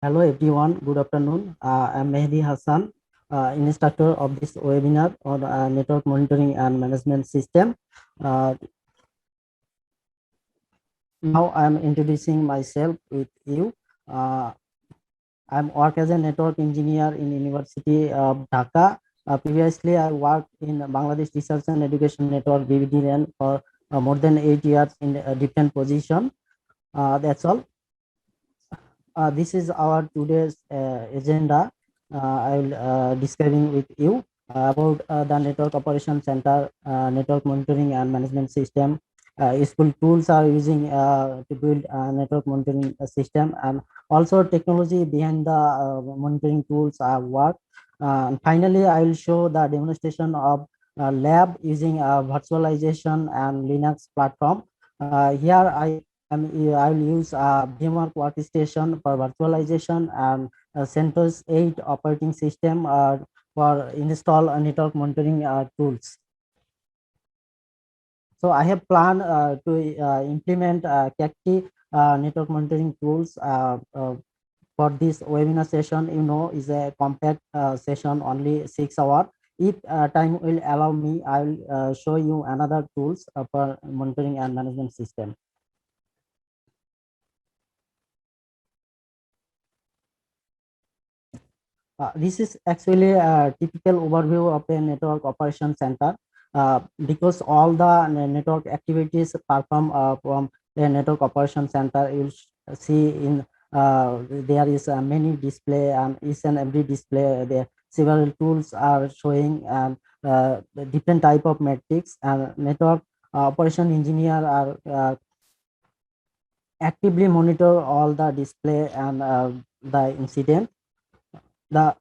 Hello everyone, good afternoon. I'm Mehdi Hassan, instructor of this webinar on network monitoring and management system. Now I'm introducing myself with you. Uh, I'm work as a network engineer in University of Dhaka. Previously, I worked in Bangladesh Research and Education Network (BBDN) for more than 8 years in a different position. That's all. This is our today's agenda. I will describing with you about the network operation center, network monitoring and management system. Useful tools are using to build a network monitoring system, and also technology behind the monitoring tools work. And finally, I will show the demonstration of lab using virtualization and Linux platform. Here I will use VMware Workstation for virtualization and CentOS 8 operating system for install network monitoring tools. So I have planned to implement CACTI network monitoring tools for this webinar session. Is a compact session, only 6 hours. If time will allow me, I will show you another tools for monitoring and management system. This is actually a typical overview of a network operation center because all the network activities performed from a network operation center. You'll see in there is many display, and each and every display there several tools are showing, and the different type of metrics, and network operation engineer are actively monitor all the display and the incident. The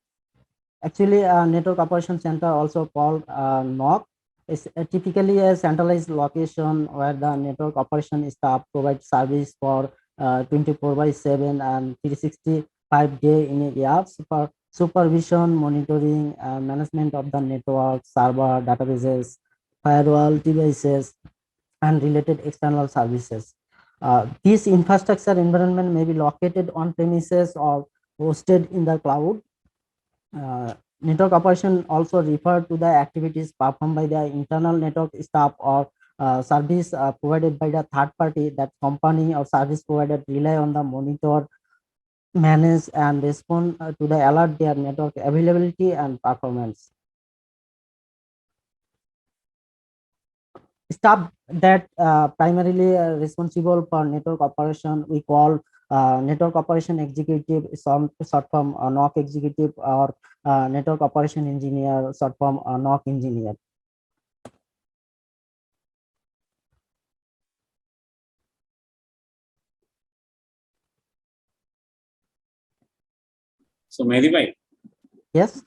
Actually, network operation center, also called NOC, is typically a centralized location where the network operation staff provide service for 24/7 and 365 day in a year for supervision, monitoring, and management of the network, server, databases, firewall devices, and related external services. This infrastructure environment may be located on premises or hosted in the cloud. Network operation also refer to the activities performed by the internal network staff or service provided by the third party that company or service provider rely on the monitor, manage, and respond to the alert their network availability and performance. Staff that primarily responsible for network operation we call network operation executive, some short form NOC executive, or network operation engineer, short form NOC engineer. So Mehdi bhai, Yes.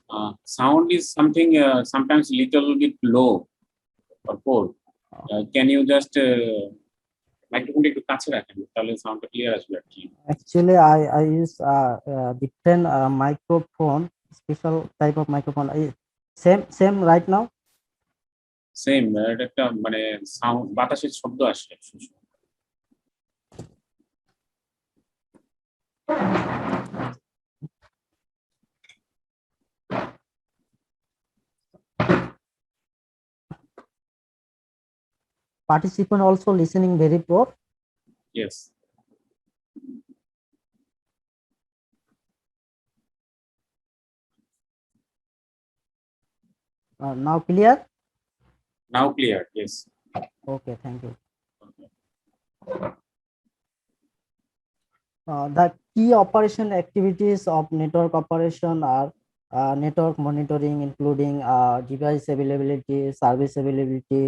Sound is something sometimes little bit low or poor. Can you just microphone একটু কাছে রাখেন তাহলে সাউন্ডটা clear আসবে আর কি। Actually, I use different microphone, special type of microphone. Same right now. Same এটা একটা মানে সাউন্ড বাতাসের শব্দ আসে। Participant also listening very poor. Yes. Now clear? Now clear, yes. Okay, thank you. The key operation activities of network operation are network monitoring, including device availability, service availability,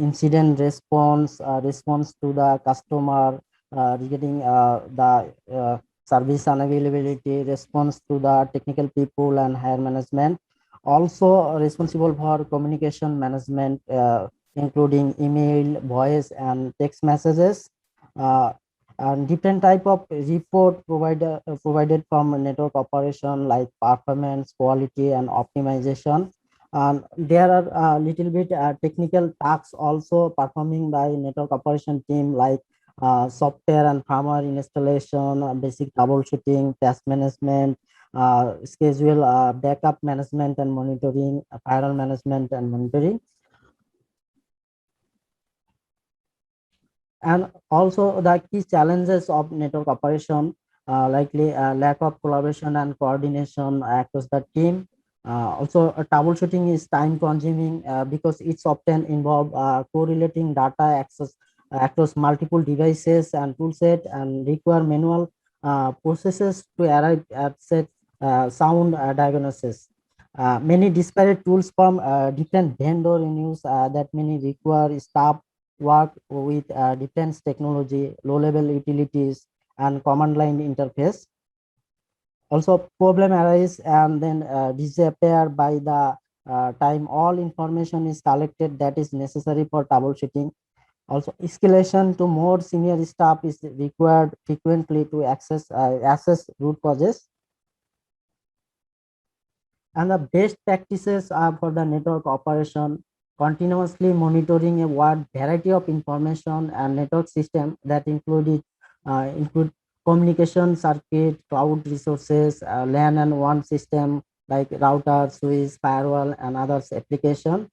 incident response, response to the customer regarding the service unavailability, response to the technical people and higher management. Also responsible for communication management, including email, voice, and text messages. And different type of report provided from network operation, like performance, quality, and optimization. And there are little bit technical tasks also performing by network operation team, like software and firmware installation, basic troubleshooting, task management, schedule, backup management and monitoring, firewall management and monitoring. And also the key challenges of network operation, likely lack of collaboration and coordination across the team. Also, troubleshooting is time consuming because it's often involve correlating data access across multiple devices and toolset and require manual processes to arrive at set sound diagnosis. Many disparate tools from different vendor in use that many require staff work with defense technology, low-level utilities, and command line interface. Also, problem arise and then disappear by the time all information is collected that is necessary for troubleshooting. Also, escalation to more senior staff is required frequently to assess root causes. And the best practices are for the network operation, continuously monitoring a wide variety of information and network system that include communication circuit, cloud resources, LAN and WAN system like router, switch, firewall, and others applications.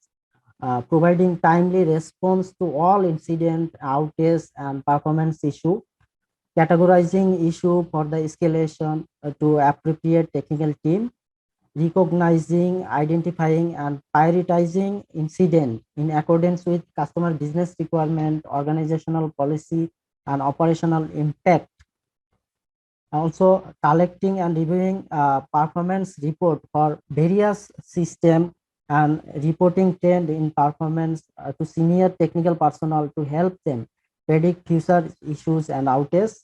Providing timely response to all incident, outage, and performance issue, categorizing issue for the escalation to appropriate technical team, recognizing, identifying, and prioritizing incident in accordance with customer business requirement, organizational policy, and operational impact. Also, collecting and reviewing performance report for various system and reporting trend in performance to senior technical personnel to help them predict future issues and outages,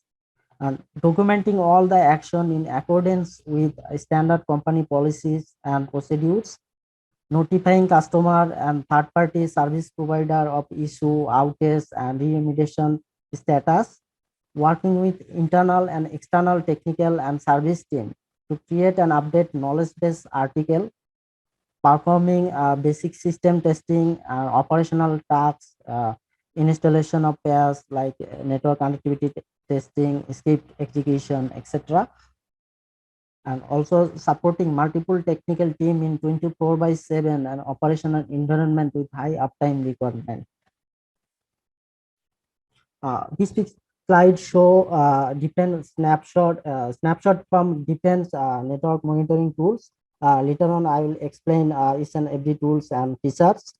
and documenting all the action in accordance with standard company policies and procedures, notifying customer and third party service provider of issue, outage, and remediation status, working with internal and external technical and service team to create and update knowledge base article, performing basic system testing, operational tasks, installation of pairs like network connectivity testing, script execution, etc. And also supporting multiple technical team in 24/7 and operational environment with high uptime requirement. This slide show different snapshot from different network monitoring tools. Later on, I will explain each and every tools and features.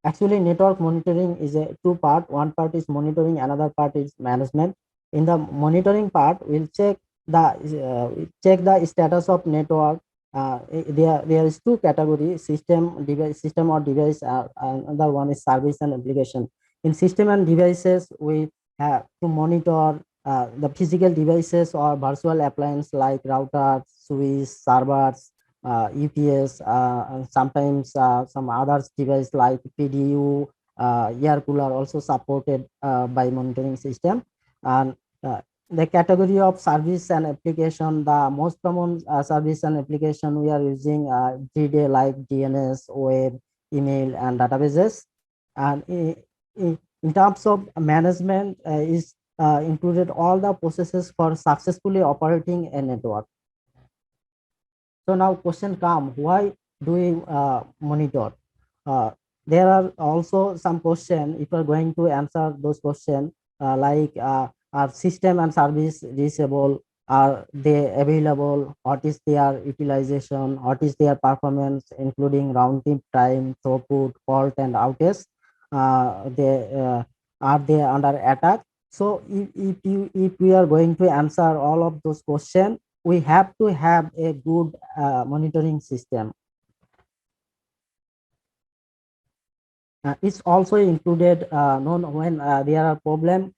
Actually, network monitoring is a two part. One part is monitoring, another part is management. In the monitoring part, we'll check the status of network. There is two categories: system or device. Another one is service and application. In system and devices, we have to monitor the physical devices or virtual appliance like router, switch, servers, UPS, and sometimes some other device like PDU, air cooler also supported by monitoring system. And the category of service and application, the most common service and application we are using every day like DNS, web, email, and databases. And in terms of management is included all the processes for successfully operating a network. So now question come, why do we monitor? There are also some question, if you are going to answer those questions, like are system and service reachable, are they available, what is their utilization, what is their performance, including round trip time, throughput, fault, and outage, are they under attack? So if we are going to answer all of those questions, we have to have a good monitoring system. It's also included known when there are problem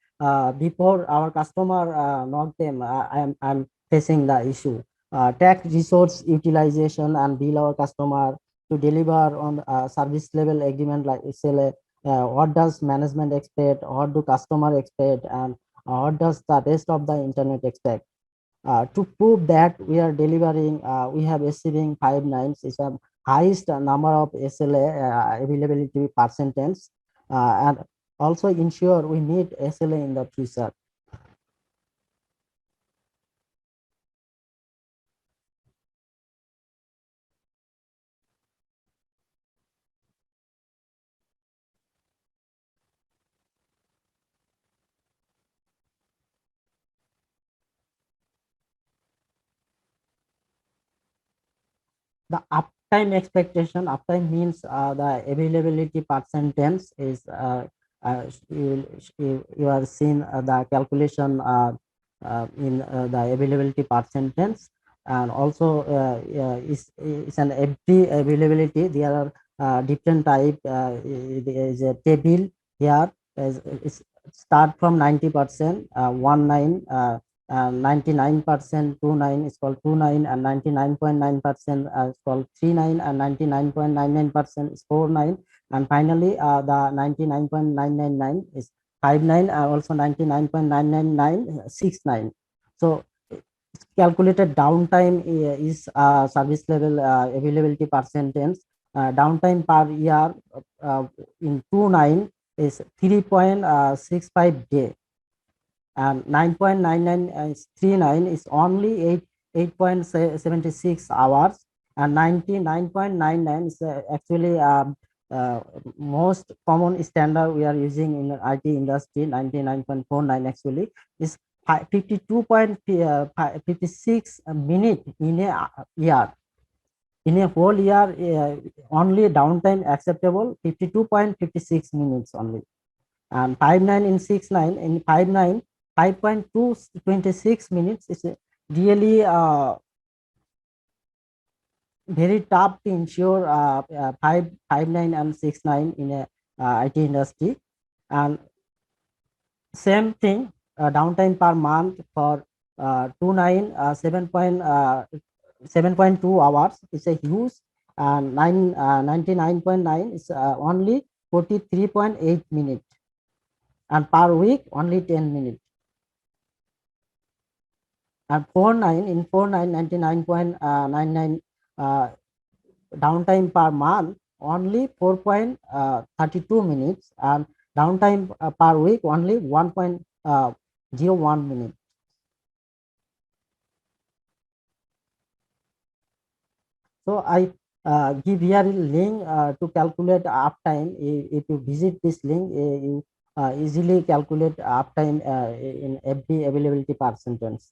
before our customer knock them. I'm facing the issue. Track resource utilization and bill our customer to deliver on service level agreement like SLA. What does management expect? What do customer expect? And what does the rest of the internet expect? To prove that we are delivering, we have receiving 5 nines is a highest number of SLA availability percentage, and also ensure we meet SLA in the future. The uptime expectation, uptime means the availability percentage is you are seeing the calculation in the availability percentage, and also is an FD availability. There are different type. There is a table here. Is start from 90%, 19. 99% 29 is called 29, and 99.9% is called 39, and 99.99% is 49, and finally the 99.999 is 59, and also 99.999 69. So calculated downtime is service level availability percentage. Downtime per year in 29 is 3.65 day, and 9.9939 is only 8.76 hours, and 99.99 is actually most common standard we are using in the IT industry. 99.49 actually is 52.56 minute in a year. In a whole year, only downtime acceptable 52.56 minutes only, and 59 in 69 in 59 5.226 minutes is really very tough to ensure 59 and 69 in a IT industry. And same thing, downtime per month for 29 7.2 hours is a huge, and 99.9 is only 43.8 minutes, and per week only 10 minutes. And 49 in 49 99.99 downtime per month only 4.32 minutes, and downtime per week only 1.01 minutes. So I give here a link to calculate uptime. If you visit this link, you easily calculate uptime in every availability percentage.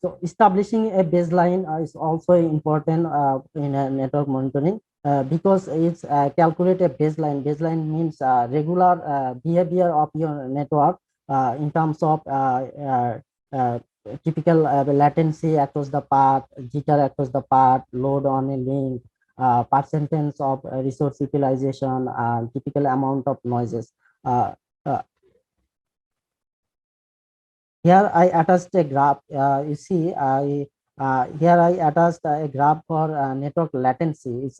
So establishing a baseline is also important in network monitoring because it's calculate a baseline. Baseline means regular behavior of your network in terms of typical latency across the path, jitter across the path, load on a link, percentage of resource utilization, typical amount of noises. Uh, Here I attached a graph. You see, here I attached a graph for network latency. It's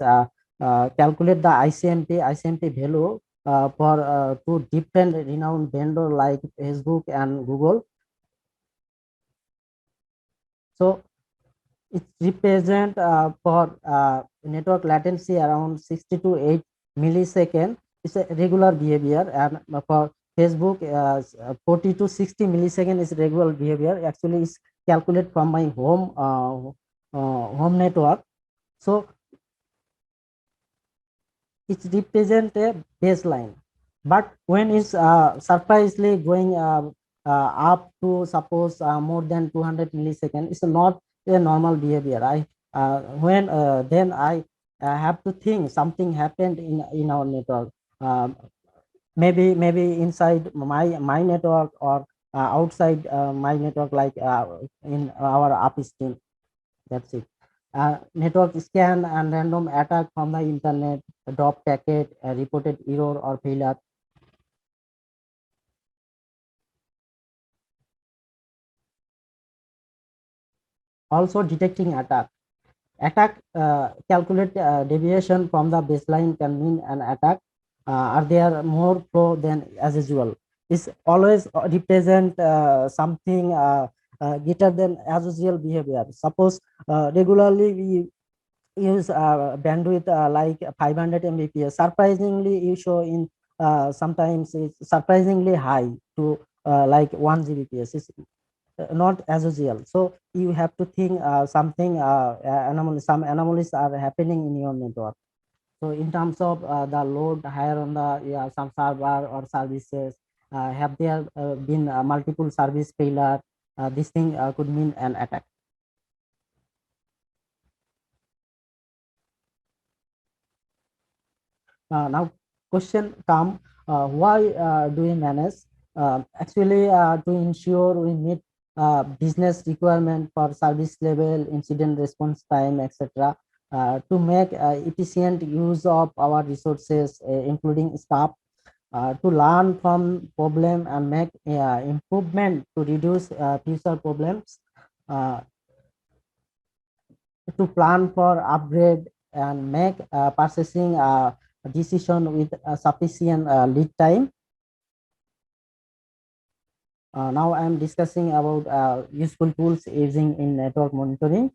calculate the ICMP value for two different renowned vendor like Facebook and Google. So it represent for network latency around 60 to 8 millisecond. It's a regular behavior, and for Facebook 40 to 60 millisecond is regular behavior. Actually it's calculated from my home network. So it represent a baseline, but when it's surprisingly going up to suppose more than 200 milliseconds, it's not a normal behavior. When then I have to think something happened in our network. Maybe inside my network, or outside my network, like in our upstream. That's it. Network scan and random attack from the internet, drop packet, reported error or failure. Also detecting attack. Attack calculate deviation from the baseline can mean an attack. Are there more flow than as usual? Is always represent something greater than as usual behavior. Suppose regularly we use bandwidth like 500 Mbps. Surprisingly, you show in sometimes it's surprisingly high to like 1 Gbps. It's not as usual. So you have to think something anomaly, some anomalies are happening in your network. So in terms of the load higher on the some server or services, have there been multiple service failure? This thing could mean an attack. Now question come, why do we manage? Actually, to ensure we meet business requirement for service level, incident response time, etc. To make efficient use of our resources, including staff, to learn from problem and make improvement to reduce future problems, uh, to plan for upgrade and make purchasing decision with sufficient lead time. Now I am discussing about useful tools using in network monitoring.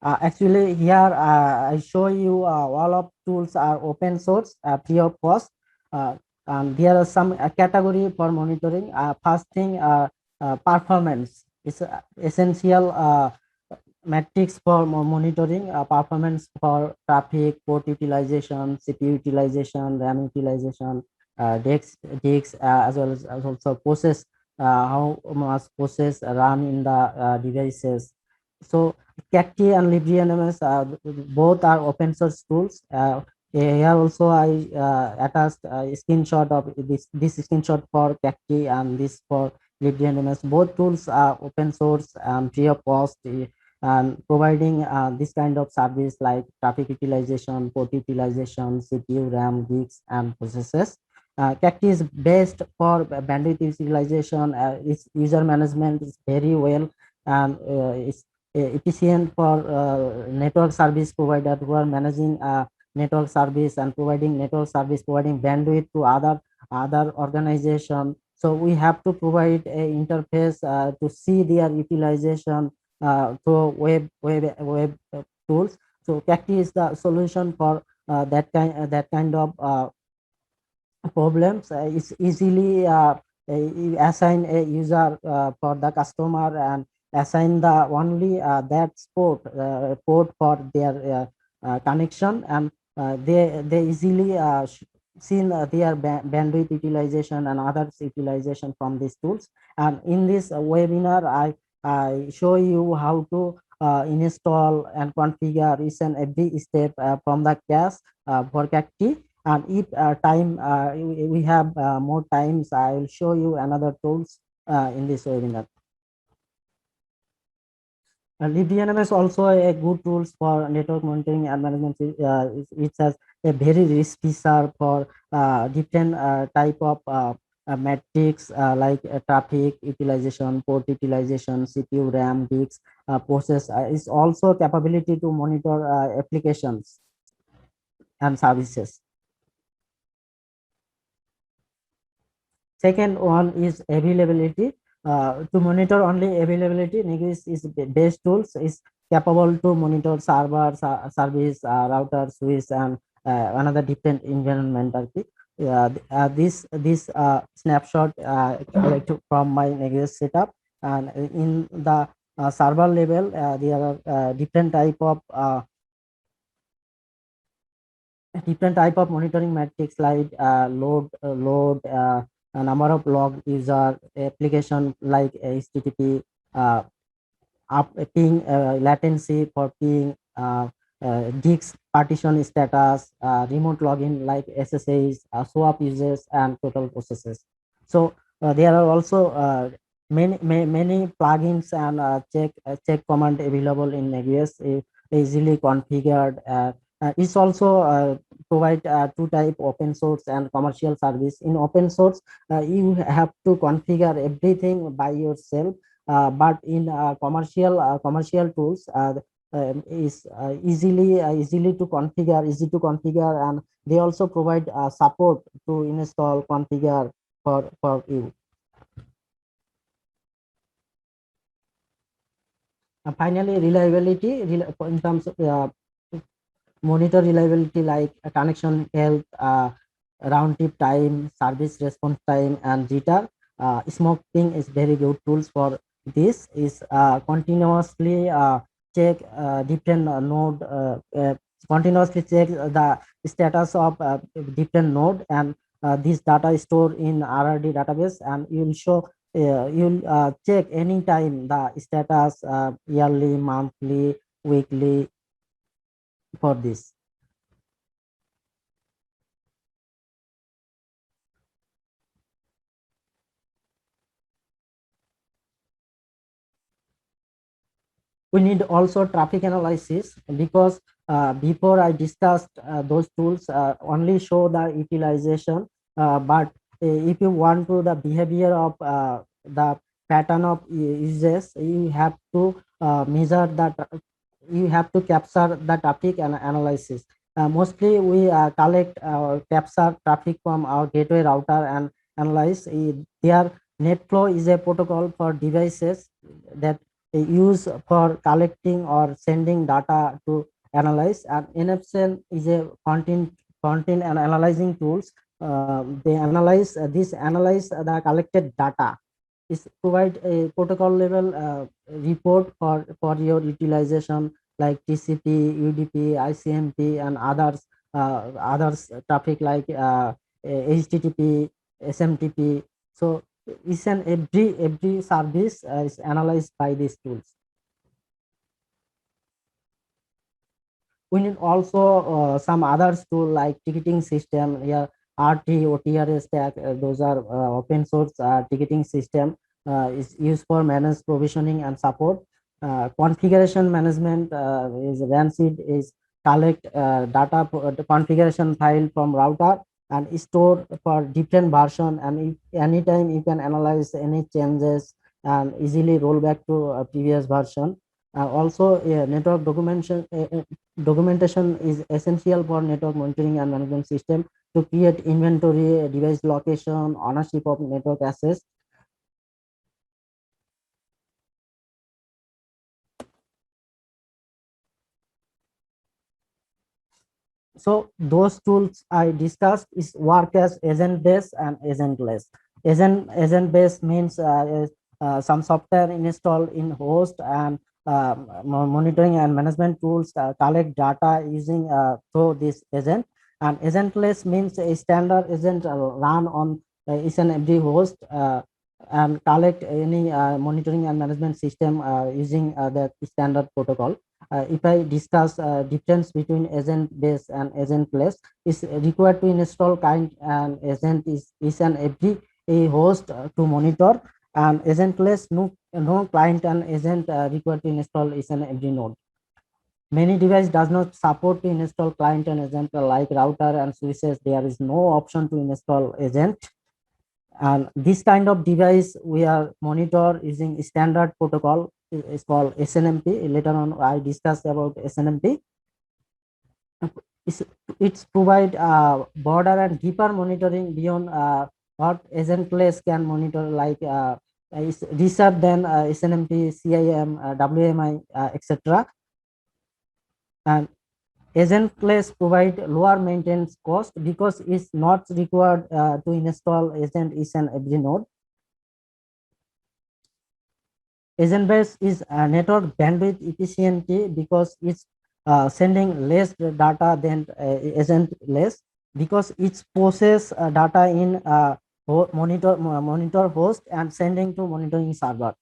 Actually, here I show you all of tools are open source, free of cost. Uh, and there are some category for monitoring. First thing, performance is essential metrics for monitoring performance for traffic, port utilization, CPU utilization, RAM utilization, DX, as well as also process, how much process run in the devices. So CACTI and LibGNMS, both are open source tools. Here also I attached a screenshot of this screenshot for CACTI and this for LibGNMS. Both tools are open source and free of cost. And providing this kind of service like traffic utilization, port utilization, CPU, RAM, gigs, and processes. Cacti is best for bandwidth utilization. Its user management is very well, and it's efficient for network service provider who are managing network service and providing network service, providing bandwidth to other organization. So we have to provide a interface to see their utilization through web tools. So Cacti is the solution for that kind of problems. It's easily you assign a user for the customer and assign the only that port for their connection, and they easily seen their bandwidth utilization and others utilization from these tools. And in this webinar, I show you how to install and configure each and every step from the cache for Cacti. And if we have more times, I will show you another tools in this webinar. LibDNM is also a good tools for network monitoring and management. It has a very rich feature for different type of metrics like traffic utilization, port utilization, CPU, RAM, disks, process. Is also capability to monitor applications and services. Second one is availability. To monitor only availability, Negus is base tools is capable to monitor servers, service, router, switch, and another different environment. This snapshot collected from my Negus setup, and in the server level, there are different type of monitoring metrics like load, number of log user, application like HTTP, ping, latency for ping, disk partition status, remote login like SSAs, swap users, and total processes. So there are also many plugins and check command available in Negus, easily configured. It's also provide two type open source and commercial service. In open source, you have to configure everything by yourself, but in commercial tools is easily to configure, easy to configure, and they also provide support to install, configure for you. And finally, reliability in terms of monitor reliability like connection health, round trip time, service response time, and jitter. Smoking is very good tools for this. Is continuously check different node, continuously check the status of different node, and this data is stored in RRD database, and you'll show you'll check anytime the status yearly, monthly, weekly for this. We need also traffic analysis, because before I discussed those tools only show the utilization, but if you want to the behavior of the pattern of uses, you have to measure that, you have to capture the traffic and analysis. Mostly we collect capture traffic from our gateway router and analyze their net flow is a protocol for devices that use for collecting or sending data to analyze, and NFCN is a content and analyzing tools. They analyze this analyze the collected data, is provide a protocol level report for your utilization like TCP, UDP, ICMP, and others traffic like HTTP, SMTP. So each and every service is analyzed by these tools. We need also some others tool like ticketing system. Here RT, OTRS stack, those are open source ticketing system, is used for manage provisioning and support. Configuration management is Rancid, is collect data the configuration file from router and store for different version, and if anytime you can analyze any changes and easily roll back to a previous version. Also, network documentation is essential for network monitoring and management system to create inventory, device location, ownership of network access. So those tools I discussed is work as agent based and agentless. Agent based means some software installed in host, and monitoring and management tools collect data using through this agent. And agentless means a standard agent run on each and every host and collect any monitoring and management system using the standard protocol. If I discuss difference between agent based and agentless, is required to install kind and agent is an every a host to monitor, and agentless no client and agent required to install is an every node. Many device does not support to install client and agent like router and switches. There is no option to install agent, and this kind of device we are monitor using standard protocol is called SNMP. Later on I discuss about SNMP. It's provide broader and deeper monitoring beyond what agentless can monitor, like is richer than SNMP, CIM, WMI, etc. And agentless provide lower maintenance cost because it's not required to install agent each and every node. Agent based is network bandwidth efficiency because it's sending less data than agent less, because it's process data in monitor host and sending to monitoring server.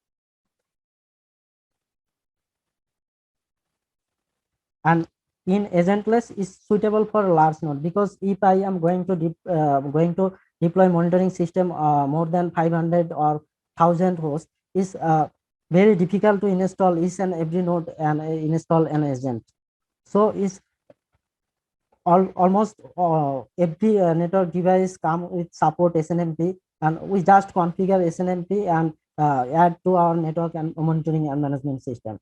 And in agentless is suitable for large node, because if I am going to deploy monitoring system more than 500 or 1000 hosts, is very difficult to install each and every node and install an agent. So is almost every network device come with support SNMP, and we just configure SNMP and add to our network and monitoring and management system.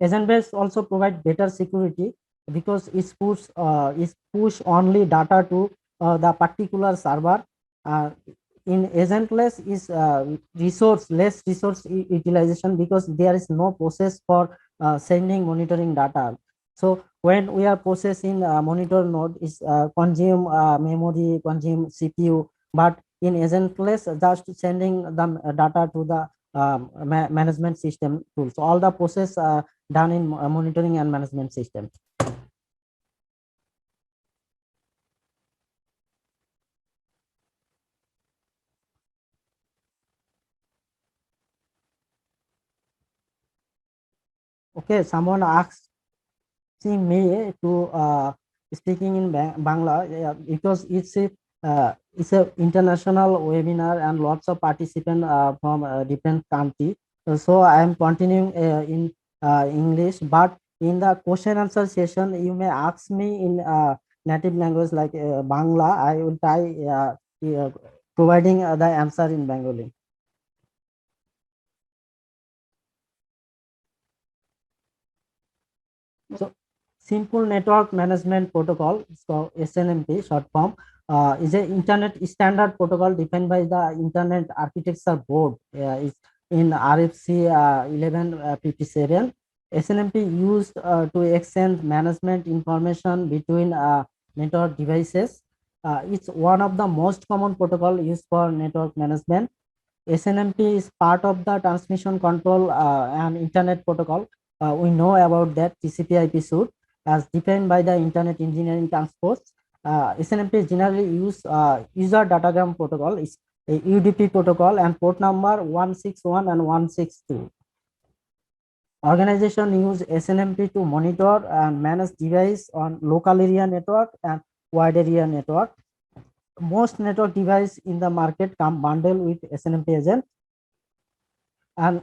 Agent based also provide better security because it push only data to the particular server. In agentless is resource less resource utilization because there is no process for sending monitoring data. So when we are processing monitor node is consume memory, consume CPU, but in agentless just sending the data to the management system tools. So all the process done in monitoring and management system. Okay, someone asked me to speaking in Bangla, because it's a international webinar and lots of participants from different country. So I am continuing in English, but in the question answer session, you may ask me in native language like Bangla. I will try providing the answer in Bengali. So Simple Network Management Protocol, so SNMP short form, is an internet standard protocol defined by the Internet Architecture Board. Is in RFC 1157. SNMP used to exchange management information between network devices. It's one of the most common protocol used for network management. SNMP is part of the transmission control and internet protocol. We know about that TCP/IP suite as defined by the Internet Engineering Task Force. SNMP is generally used user datagram protocol is a UDP protocol and port number 161 and 162. Organization use SNMP to monitor and manage device on local area network and wide area network. Most network device in the market come bundled with SNMP agent, and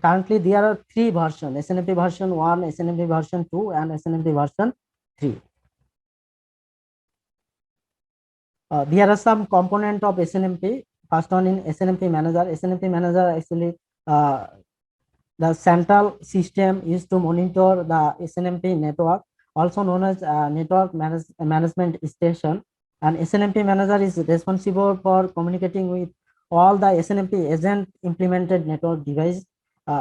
currently there are three versions: SNMP version 1, SNMP version 2, and SNMP version 3. There are some component of SNMP. First one in SNMP manager. SNMP manager actually the central system is to monitor the SNMP network, also known as network management station. And SNMP manager is responsible for communicating with all the SNMP agent implemented network device.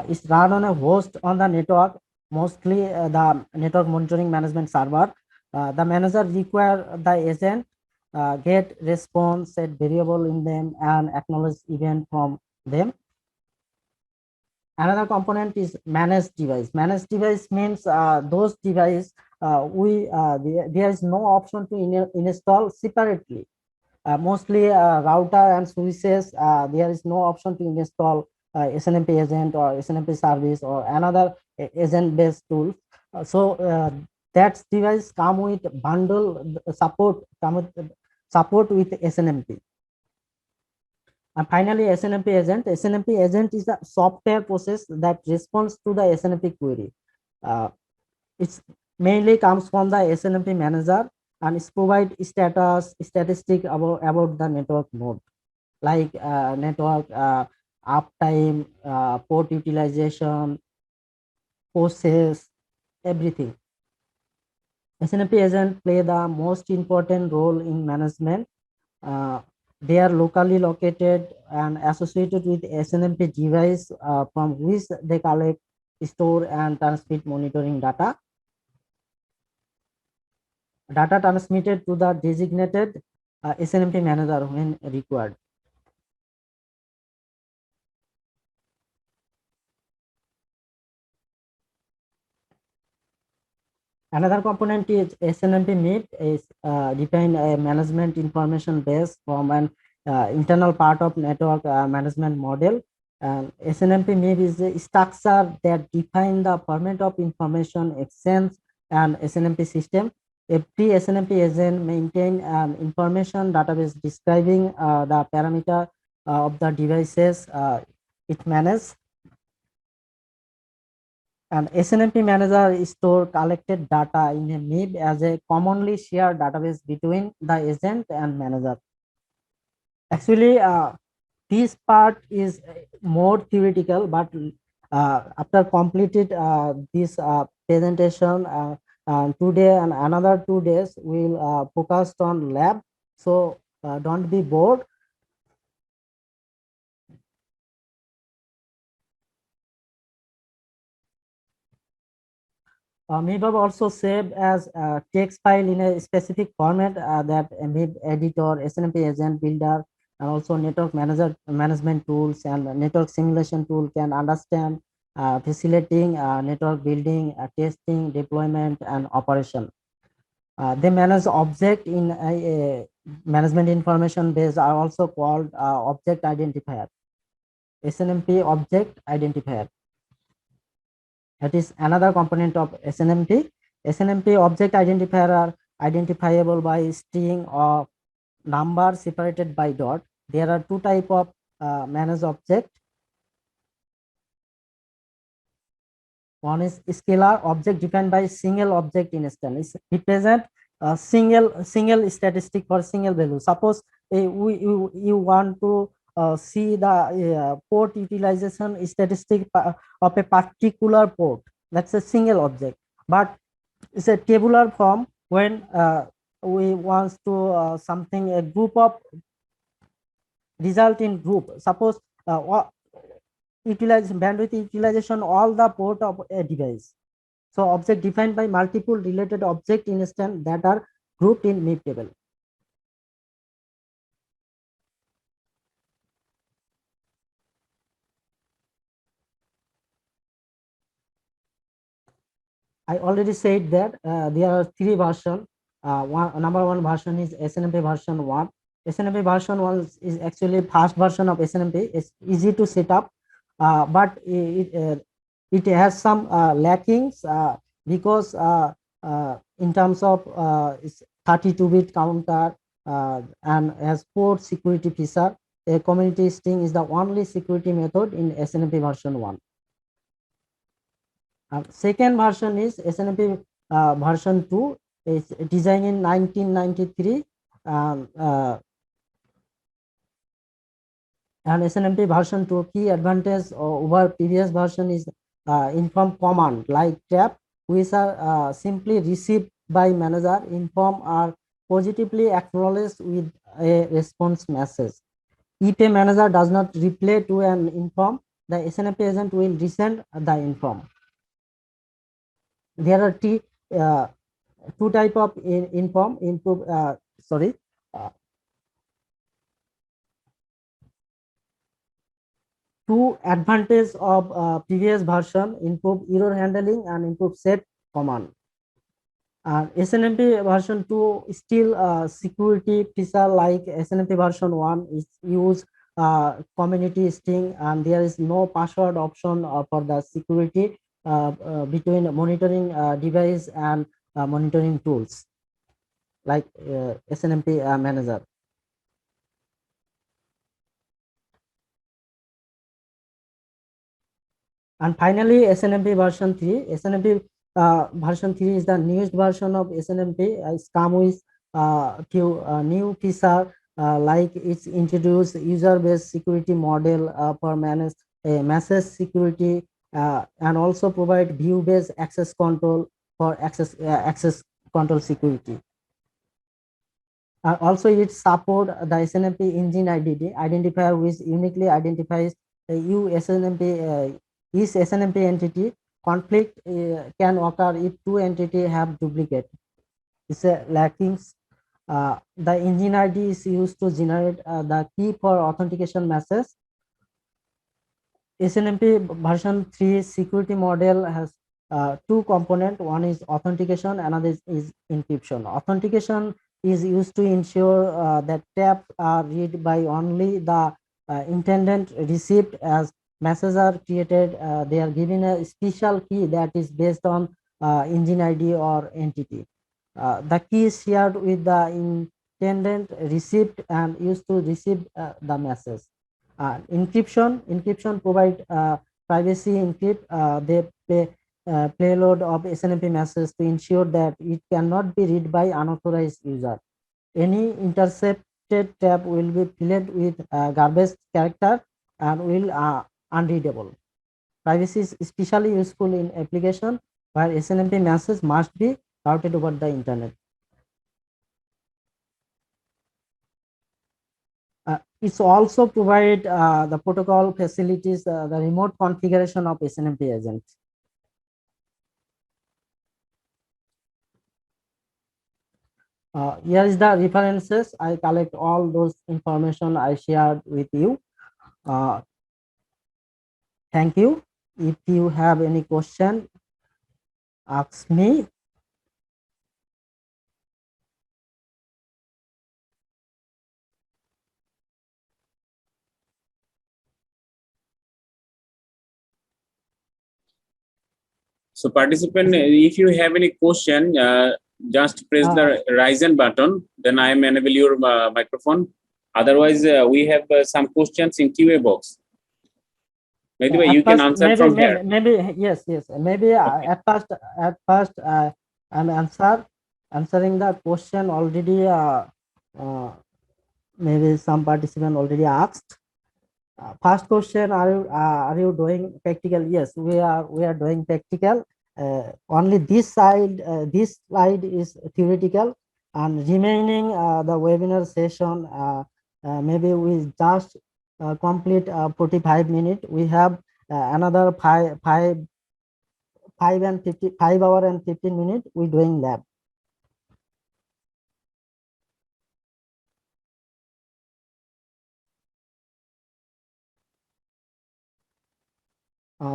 It's run on a host on the network, mostly the network monitoring management server. The manager require the agent get response, set variable in them, and acknowledge event from them. Another component is managed device. Managed device means those device there is no option to install separately. Mostly router and switches, there is no option to install SNMP agent or SNMP service or another agent based tool. So that device come with bundle support with SNMP. And finally, SNMP agent. SNMP agent is a software process that responds to the SNMP query. It's mainly comes from the SNMP manager, and it provide statistic about the network node, like network uptime, port utilization, process, everything. SNMP agent play the most important role in management. Uh, they are locally located and associated with SNMP device from which they collect, store, and transmit monitoring data. Data transmitted to the designated SNMP manager when required. Another component is SNMP MIP is defined a management information base from an internal part of network management model. And SNMP MIP is a structure that define the format of information exchange and SNMP system. Every SNMP agent maintain an information database describing the parameter of the devices it manages. And SNMP manager store collected data in a MIB as a commonly shared database between the agent and manager. Actually, this part is more theoretical, but after completed this presentation today and another 2 days, we'll focus on lab. So don't be bored. MIB also saved as a text file in a specific format that MIB editor, SNMP agent builder, and also network management tools and network simulation tool can understand, facilitating network building, testing, deployment, and operation. They manage object in a management information base are also called object identifier, SNMP object identifier. That is another component of SNMP. SNMP object identifier are identifiable by string or number separated by dot. There are two type of managed object. One is scalar object defined by single object instance. It represent a single statistic for single value. Suppose you want to see the port utilization statistic of a particular port. That's a single object, but it's a tabular form when we want to something a group of result in group. Suppose utilize bandwidth utilization all the port of a device. So object defined by multiple related object instance that are grouped in MIB table. I already said that there are three versions. Number one version is SNMP version 1. SNMP version 1 is actually fast version of SNMP. It's easy to set up, but it has some lackings because in terms of it's 32-bit counter and has port security feature. A community string is the only security method in SNMP version 1. Second version is SNMP version 2. It's designed in 1993. And SNMP version 2 key advantage over previous version is inform command like trap, which are simply received by manager. Inform are positively acknowledged with a response message. If a manager does not reply to an inform, the SNMP agent will resend the inform. There are two type of inform input. Two advantage of previous version: improve error handling and improve set command. SNMP version 2 still security feature like SNMP version 1 is use community string, and there is no password option for the security between monitoring device and monitoring tools like SNMP manager. And finally, SNMP version 3. SNMP version 3 is the newest version of SNMP. It's come with few new feature like it's introduced user-based security model for manage message security and also provide view-based access control for access control security. Also, it support the SNMP engine identifier, which uniquely identifies each SNMP entity. Conflict can occur if two entities have duplicate. It's a lackings. The engine ID is used to generate the key for authentication message. SNMP version 3 security model has two components. One is authentication, another is encryption. Authentication is used to ensure that taps are read by only the intended receipt. As messages are created, they are given a special key that is based on engine ID or entity. The key is shared with the intended receipt and used to receive the message. Encryption provide privacy encrypt the payload of SNMP message to ensure that it cannot be read by unauthorized user. Any intercepted tab will be filled with garbage character and will unreadable. Privacy is especially useful in application where SNMP message must be routed over the internet. It's also provide the protocol facilities, the remote configuration of SNMP agent. Here is the references. I collect all those information I shared with you. Uh, Thank you. If you have any question, ask me. So participant, if you have any question, just press the raise hand button. Then I am enable your microphone. Otherwise, we have some questions in QA box. By the way, you can answer from here. Maybe yes, maybe at first I'm answering the question already. Maybe some participant already asked. First question: are you doing practical? Yes, we are doing practical. Only this slide is theoretical, and remaining the webinar session. Maybe we just complete 45 minutes. We have another 5 hour and 15 minutes. We doing lab.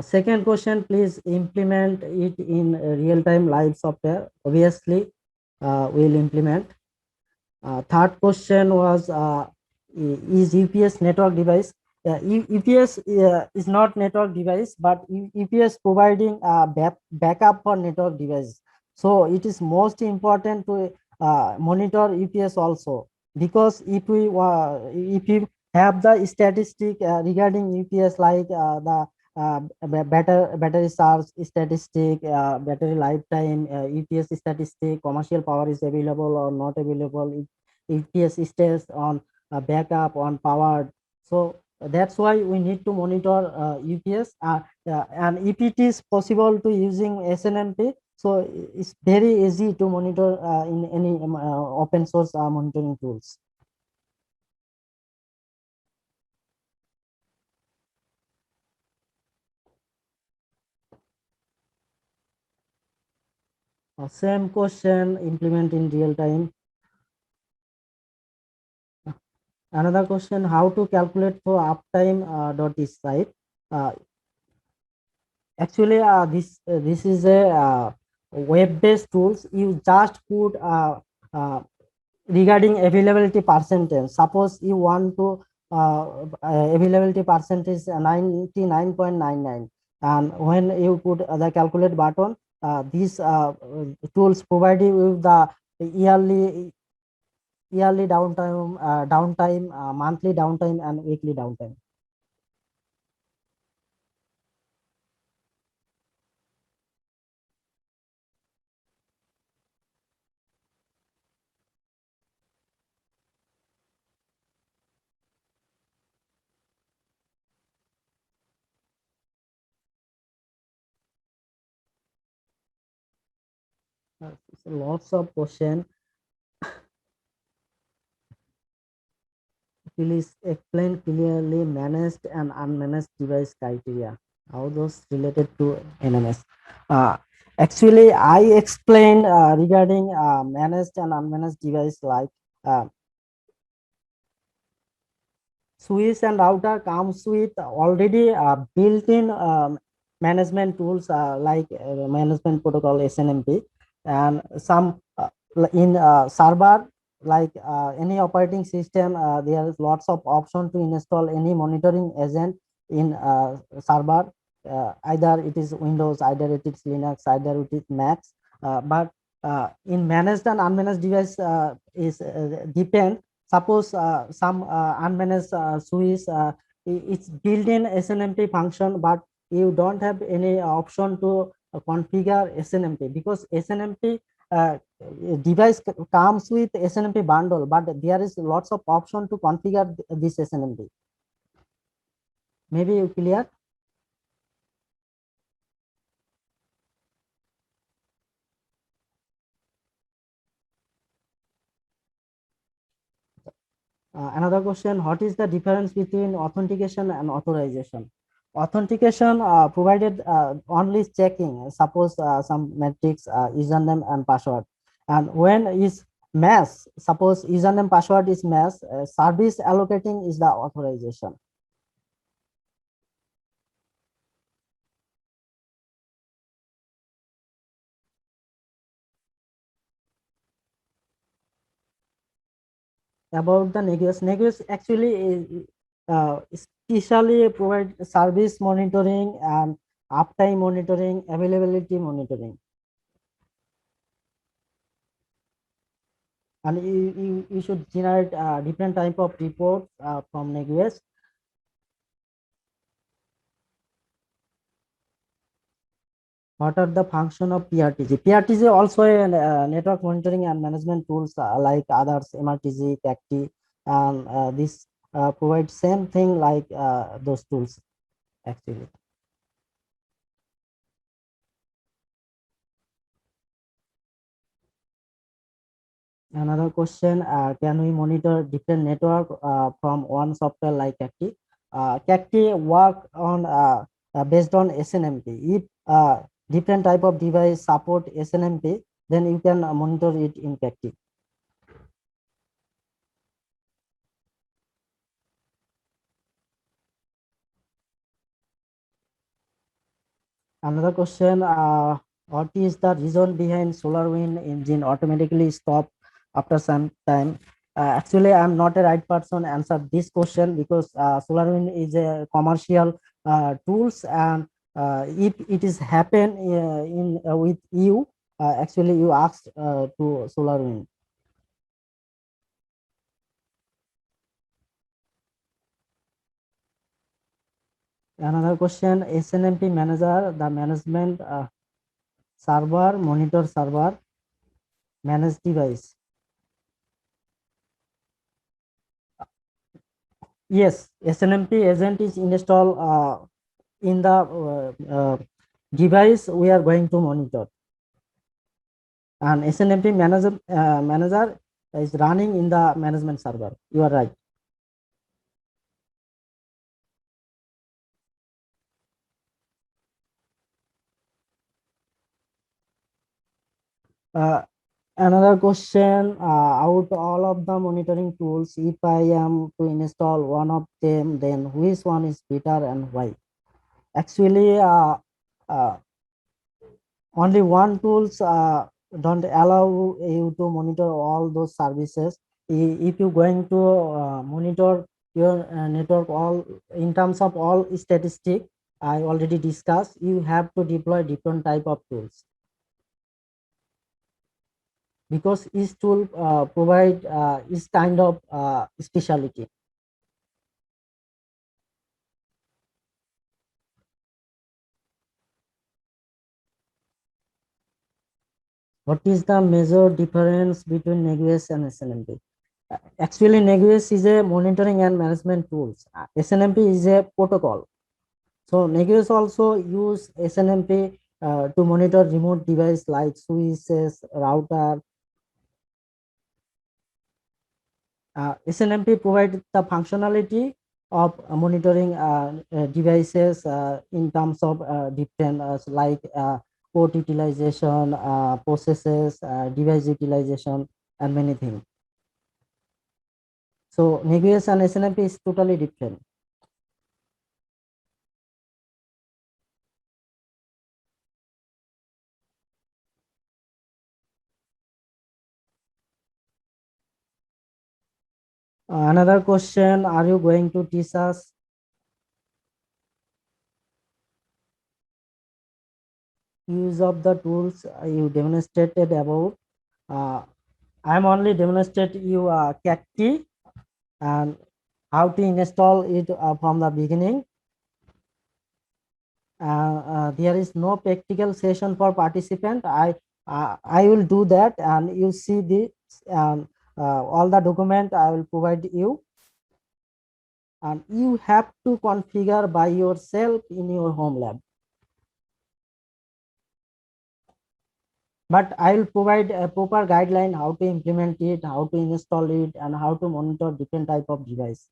Second question, please implement it in real-time live software. Obviously, we'll implement. Third question was, is UPS network device? UPS is not network device, but UPS providing backup for network device. So it is most important to monitor UPS also, because if we have the statistic regarding UPS, like the battery charge statistic, battery lifetime, UPS statistic, commercial power is available or not available, if UPS stays on backup, on powered. So that's why we need to monitor UPS, and if it is possible to using SNMP, so it's very easy to monitor in any open source monitoring tools. Same question, implement in real time. Another question: how to calculate for uptime dot is site. Actually, this is a web-based tools. You just put regarding availability percentage. Suppose you want to availability percentage 99.99, and when you put the calculate button, these tools provide you with the yearly downtime, monthly downtime, and weekly downtime. Lots of question. Please explain clearly managed and unmanaged device criteria. How those related to NMS? Actually, I explained regarding managed and unmanaged device, like switch and router comes with already built-in management tools, like management protocol SNMP, and some in server, like any operating system, there is lots of option to install any monitoring agent in server. Either it is Windows, either it is Linux, either it is Mac. But in managed and unmanaged device is depend. Suppose some unmanaged switch, it's built in SNMP function, but you don't have any option to configure SNMP, because SNMP device comes with SNMP bundle, but there is lots of option to configure this SNMP. Maybe you clear? Another question: what is the difference between authentication and authorization? Authentication provided only checking, suppose some metrics, username and password, and when is Mass, suppose username password is mass, service allocating is the authorization. About the Negus, Negus actually is, especially provide service monitoring and uptime monitoring, availability monitoring. And you should generate different type of reports from Negus. What are the function of PRTG? PRTG also a network monitoring and management tools like others, MRTG, CACT, and this provides same thing like those tools actually. Another question, can we monitor different network from one software like CACT? CACT work on based on SNMP. If different type of device support SNMP, then you can monitor it in CACT. Another question, what is the reason behind SolarWind engine automatically stop after some time? Actually, I'm not a right person answer this question because SolarWind is a commercial tools, and if it is happen in with you, actually you asked to SolarWind. Another question, SNMP manager, the management server, monitor server, manage device. Yes, SNMP agent is installed in the device we are going to monitor, and SNMP manager is running in the management server. You are right. Uh, Another question, out all of the monitoring tools, if I am to install one of them, then which one is better and why? Actually, uh, only one tools don't allow you to monitor all those services. If you're going to monitor your network all in terms of all statistic, I already discussed, you have to deploy different type of tools because each tool provide each kind of specialty. What is the major difference between Negus and SNMP? Actually, Negus is a monitoring and management tools. SNMP is a protocol. So Negus also use SNMP to monitor remote device like switches, router. SNMP provide the functionality of monitoring devices in terms of different like port utilization, processes, device utilization, and many things. So Negus and SNMP is totally different. Another question, are you going to teach us use of the tools you demonstrated about? I'm only demonstrate you CACT and how to install it from the beginning. There is no practical session for participant. I will do that, and you see this, and all the document I will provide you, and you have to configure by yourself in your home lab. But I will provide a proper guideline how to implement it, how to install it, and how to monitor different type of device.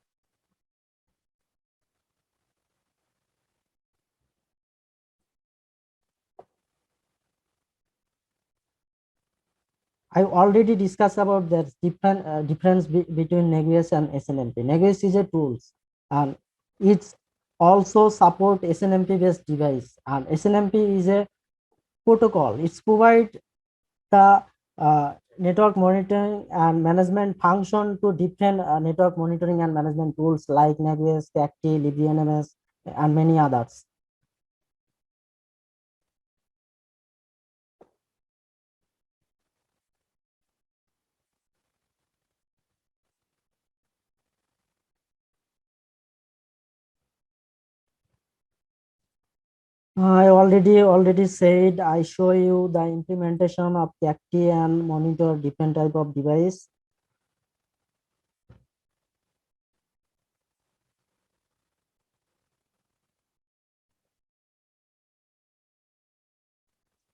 I already discussed about the difference between Neguis and SNMP. Neguis is a tools and it's also support SNMP based device, and SNMP is a protocol. It's provide the network monitoring and management function to different network monitoring and management tools like Neguis, CACTI, LibreNMS, and many others. I already said I show you the implementation of CACTI and monitor different type of device.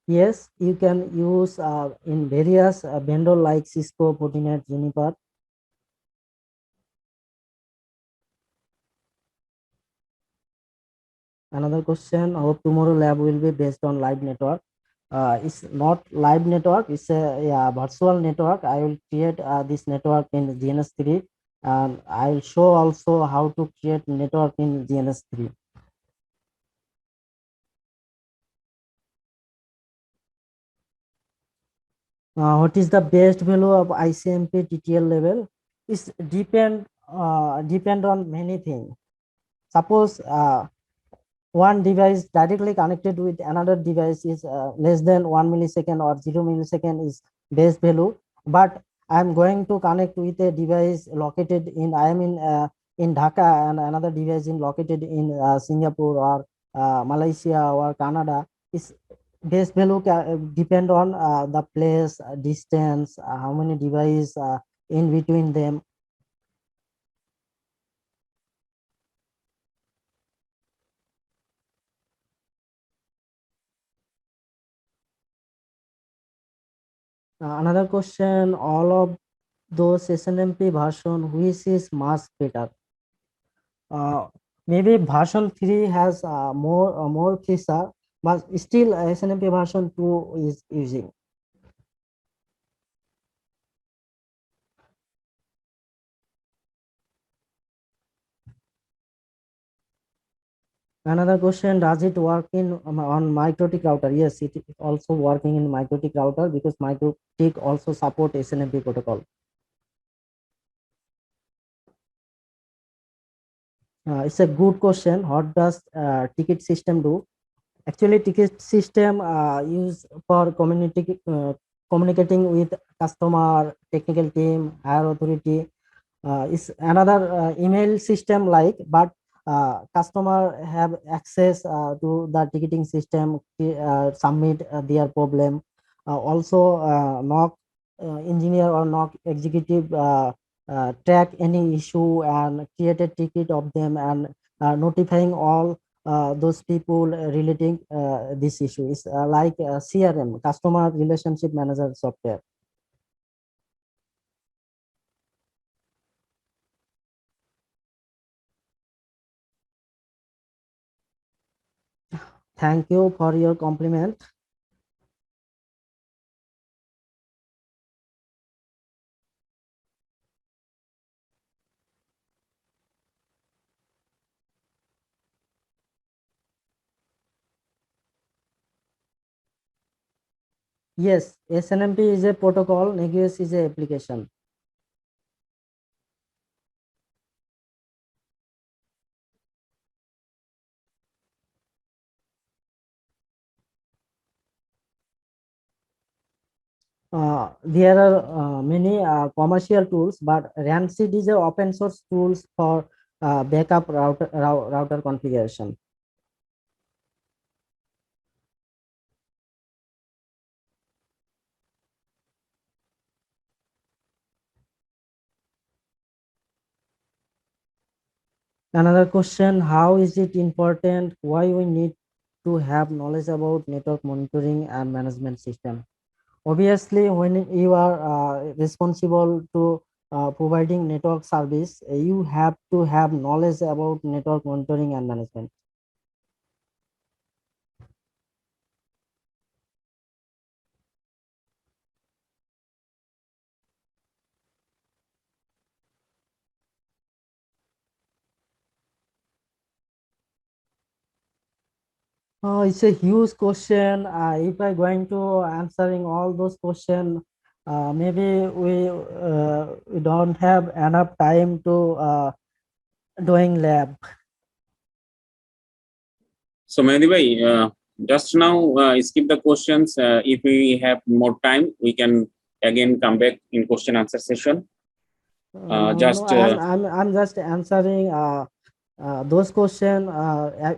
Yes, you can use in various vendor like Cisco, Fortinet, Juniper. Another question: our tomorrow lab will be based on live network. It's not live network; it's a virtual network. I will create this network in GNS3, and I will show also how to create network in GNS3. What is the best value of ICMP TTL level? It's depend on many things. Suppose one device directly connected with another device is less than 1 millisecond or 0 millisecond is base value, but I'm going to connect with a device located in I am in Dhaka, and another device in located in Singapore or Malaysia or Canada. Is base value depend on the place, distance, how many devices in between them. Another question: all of those SNMP version, which is much better? Uh, Maybe version 3 has more feature, but still SNMP version 2 is using. Another question: does it work in on MikroTik router? Yes, it is also working in MikroTik router because MikroTik also support SNMP protocol. It's a good question. What does ticket system do? Actually, ticket system used for communicating with customer, technical team, higher authority. Is another email system like, but customer have access to the ticketing system, submit their problem. Also, NOC engineer or NOC executive track any issue and create a ticket of them, and notifying all those people relating this issue. Is like CRM, customer relationship manager software. Thank you for your compliment. Yes, SNMP is a protocol, Neguis is a application. There are many commercial tools, but Rancid is a open source tools for backup router configuration. Another question: how is it important? Why we need to have knowledge about network monitoring and management system? Obviously, when you are responsible to providing network service, you have to have knowledge about network monitoring and management. Oh, it's a huge question. If I going to answering all those questions, maybe we don't have enough time to doing lab. So Mehdi bhai, just now skip the questions. If we have more time, we can again come back in question answer session. No, Just I'm just answering those questions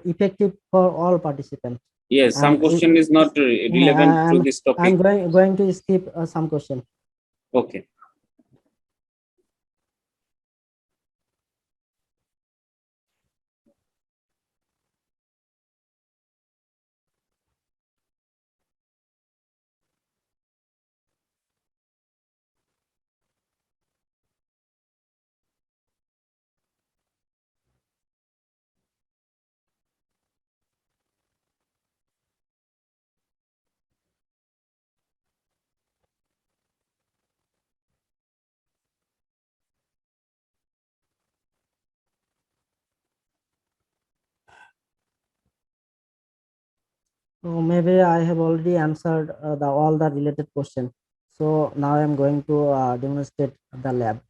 effective for all participants. yes, some And question is not relevant to and this I'm topic. going to skip some question. Okay. So maybe I have already answered the all the related question. So now I'm going to demonstrate the lab.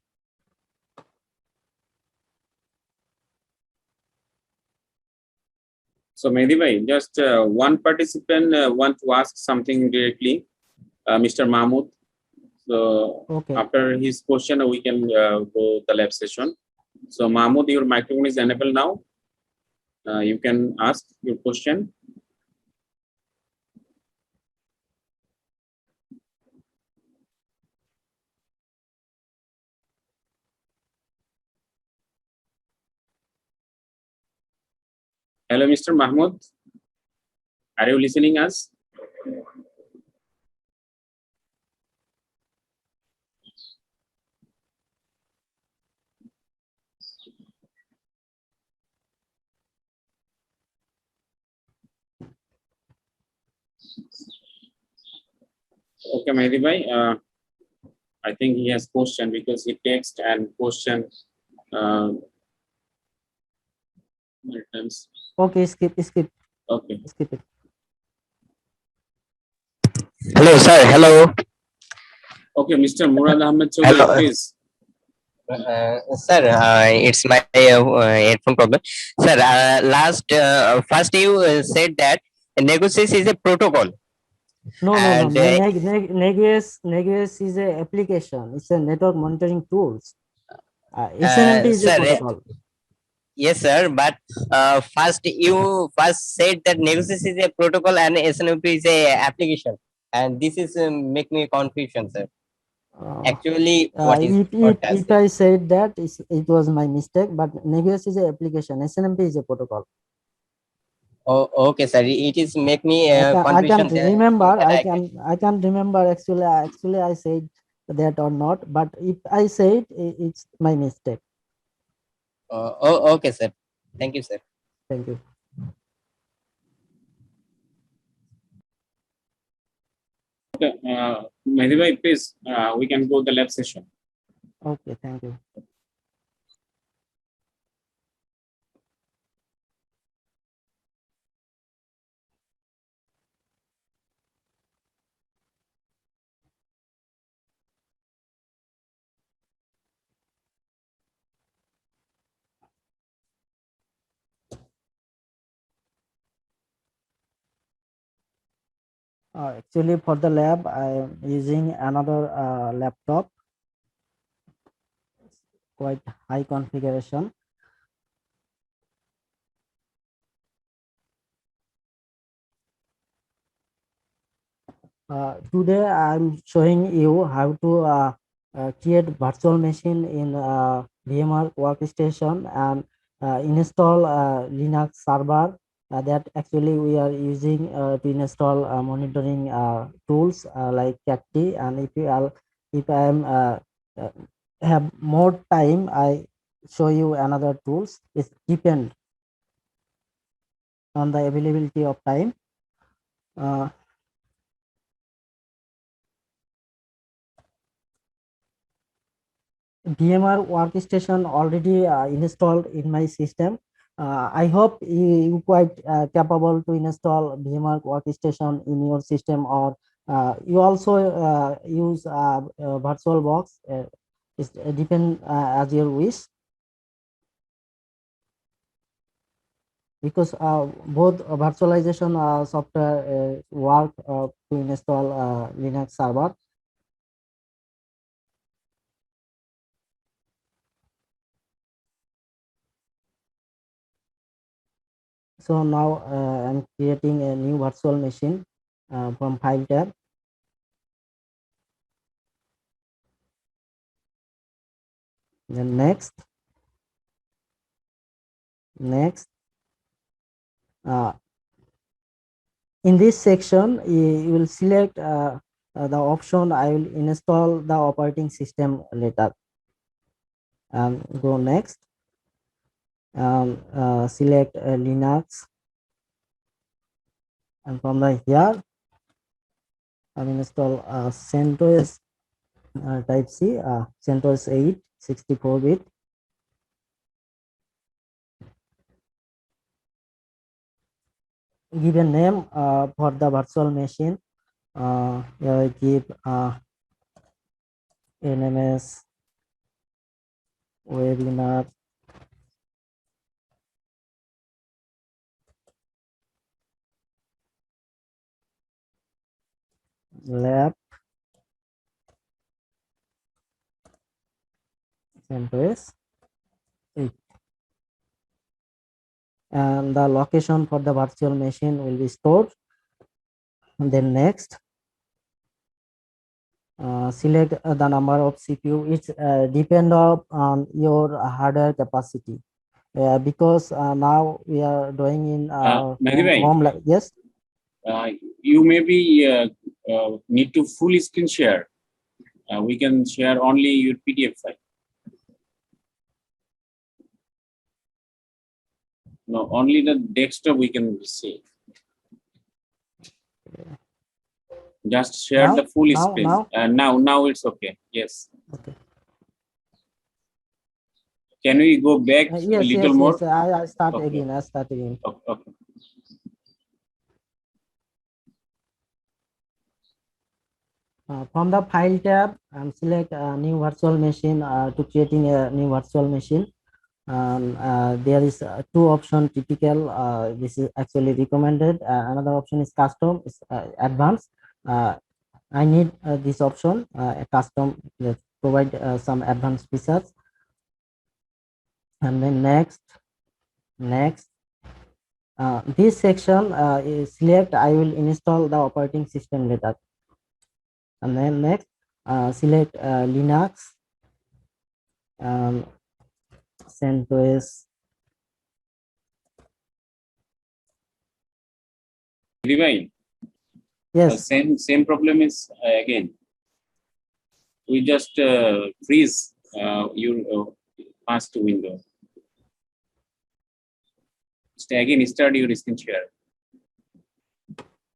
So Mehdi bhai, just one participant want to ask something directly, Mr. Mahmood. So Okay. after his question, we can go the lab session. So Mahmood, your microphone is enabled now. You can ask your question. Hello, Mr. Mahmood. Are you listening us? Okay, Mehdi bhai. I think he has question because he text and question uh, returns. Okay, skip Okay. skip it. Hello, sir. Hello. Okay, Mr. Murad Ahmed Hello, Chaudhary, please. sir. It's my headphone problem, sir. First you said that Negosis is a protocol, No. and Negues is a application. It's a network monitoring tools. SNMP is a sir. protocol. Yes, sir. But first you first said that Negosis is a protocol and SNMP is a application, and this is make me confusion, sir. Uh, Actually, what is if what does I said that it was my mistake, but Negues is a application. SNMP is a protocol. Oh, okay, sir. It is make me I can confusion there, remember. so that I can. I can remember actually I said that or not. But if I said it's my mistake. Oh, okay, sir. Thank you, sir. Thank you. Okay, Mehdi bhai, please, we can go the lab session. Okay, thank you. Actually, for the lab, I am using another laptop, quite high configuration. Today, I'm showing you how to create virtual machine in VMware workstation and install Linux server. That actually we are using to install monitoring tools like CACTI. And if I am uh, have more time, I show you another tools. It depend on the availability of time. Uh, VMware workstation already installed in my system. I hope you quite capable to install VMwork workstation in your system, or you also use VirtualBox. It depend as your wish, because both virtualization software work to install Linux server. So now I'm creating a new virtual machine from File tab. Then next. In this section, you will select the option I will install the operating system later, and go next. Select Linux, and from the here I will install CentOS Type C, CentOS 8 64-bit. Give a name for the virtual machine. Here I give NMS webinar lab CentOS 8, and the location for the virtual machine will be stored. And then next, select the number of CPU. It's depend on your hardware capacity, because now we are doing in Mehdi bhai, home yes. You maybe need to full screen share. We can share only your PDF file. No, only the desktop we can see. Just share Now? the full Now? screen. Now? Now it's okay. Yes. Okay. Can we go back Yes, a little yes, more? yes. I start Okay. again. I start again. Okay. From the File tab, select new virtual machine to creating a new virtual machine. There is two options typical. This is actually recommended. Another option is custom, is advanced. I need this option, custom, that provide some advanced features. And then next, this section is select I will install the operating system later. And then next, select Linux, CentOS. Divine. Yes. Same problem is again. We just freeze your past window. Again, start your screen share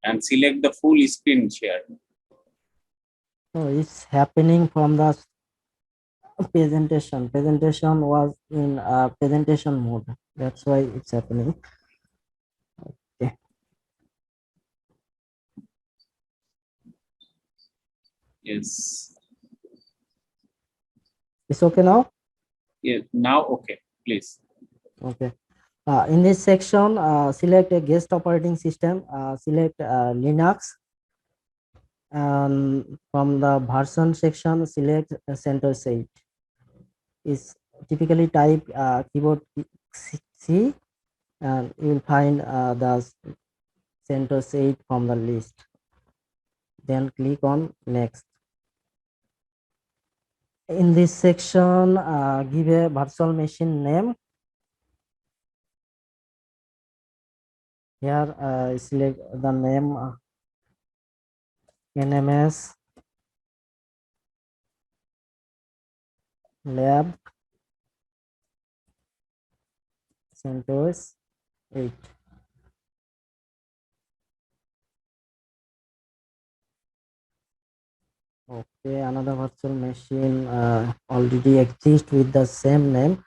and select the full screen share. So it's happening from the presentation. Presentation was in presentation mode. That's why it's happening. Okay. Yes. It's okay now? Yeah. Now, okay. Please. Okay. In this section, select a guest operating system. Select Linux. From the version section, select CentOS 8. Is typically type keyboard C, and you will find the CentOS 8 from the list. Then click on next. In this section, give a virtual machine name. Here, select the name NMS lab CentOS 8. Okay, another virtual machine already exists with the same name.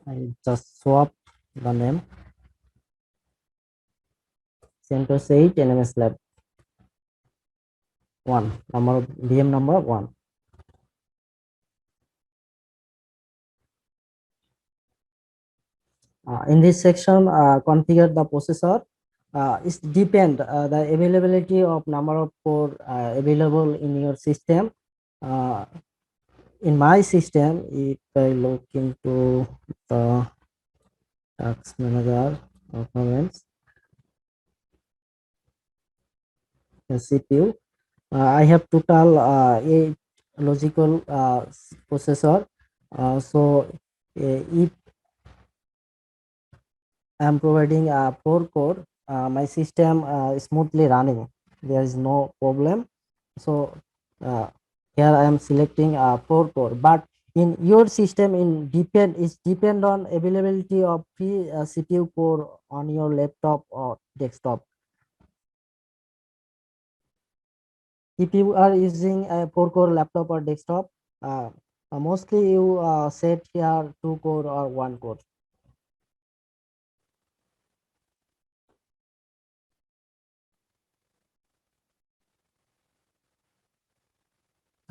I just swap the name. CentOS 8 NMS Lab 1, number VM number 1. In this section, configure the processor. It depend the availability of number of core available in your system. In my system, if I look into the task manager performance CPU, I have total 8 logical processor. So if I'm providing a 4 core, my system is smoothly running. There is no problem. So uh, here I am selecting a 4 core, but in your system depend on availability of free CPU core on your laptop or desktop. If you are using a 4 core laptop or desktop, mostly you set here 2 core or 1 core.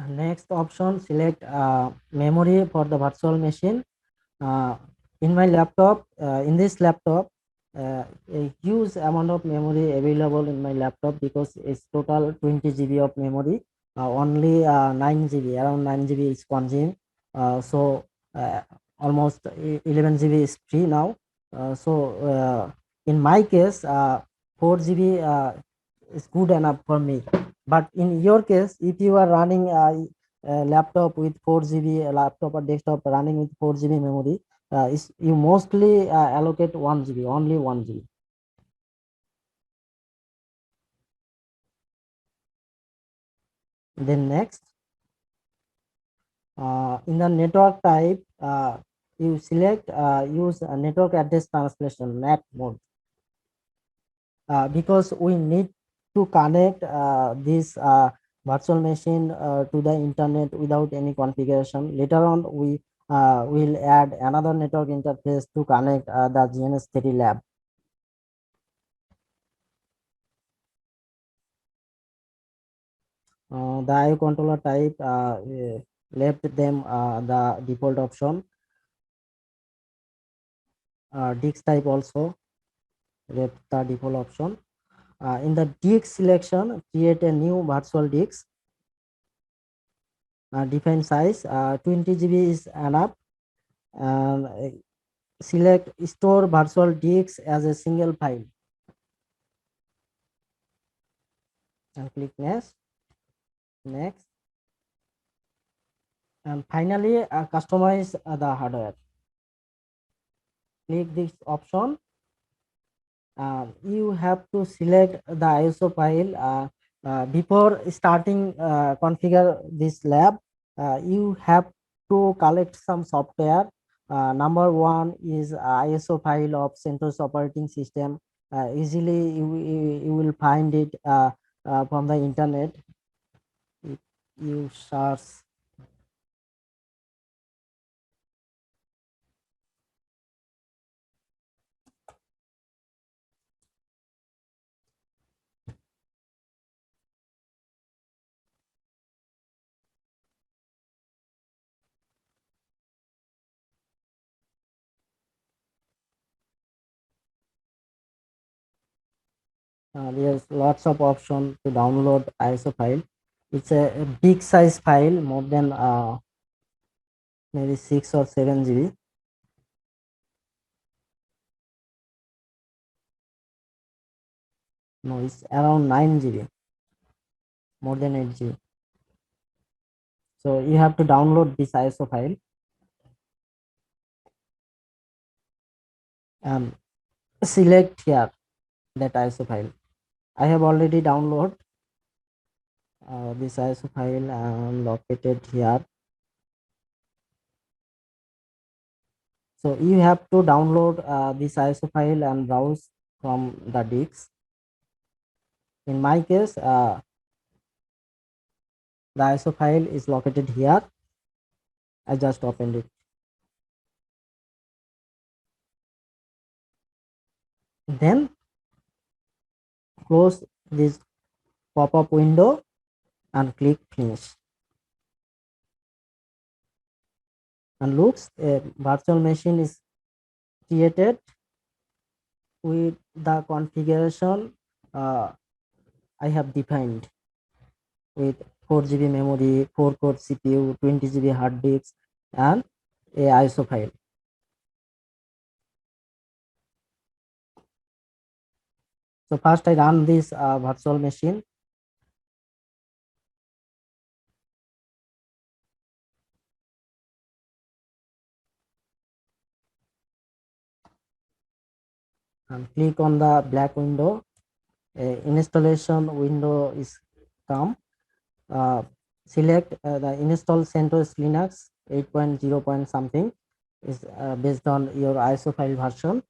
Next option, select memory for the virtual machine. In my laptop, in this laptop, a huge amount of memory available in my laptop because it's total 20 GB of memory. Only 9 GB, around 9 GB is consumed. So almost 11 GB is free now. In my case, 4 GB is good enough for me. But in your case, if you are running a laptop with 4 GB, a laptop or desktop running with 4 GB memory, you mostly allocate 1 GB, only 1 GB. Then next, in the network type, you select use a network address translation NAT mode, because we need to connect this virtual machine to the internet without any configuration. Later on, we will add another network interface to connect the GNS30 lab. The IO controller type, left them the default option. Disk type also left the default option. In the disk selection, create a new virtual disk. Define size, 20 GB is enough. And select store virtual disk as a single file and click next, and finally customize the hardware. Click this option. You have to select the ISO file before starting configure this lab. You have to collect some software. Number one is ISO file of CentOS operating system. Easily you will find it from the internet. If you search there's lots of option to download ISO file. It's a big size file, more than maybe 6 or 7 GB. No, it's around 9 GB, more than 8 GB. So you have to download this ISO file and select here that ISO file. I have already downloaded this ISO file and located here. So you have to download this ISO file and browse from the disk. In my case, the ISO file is located here. I just opened it. Then close this pop-up window and click finish. And looks, a virtual machine is created with the configuration I have defined with 4 GB memory, 4-core CPU, 20 GB hard disk, and a ISO file. So first I run this virtual machine. And click on the black window. Installation window is come. Select the install CentOS Linux 8.0 point something is based on your ISO file version,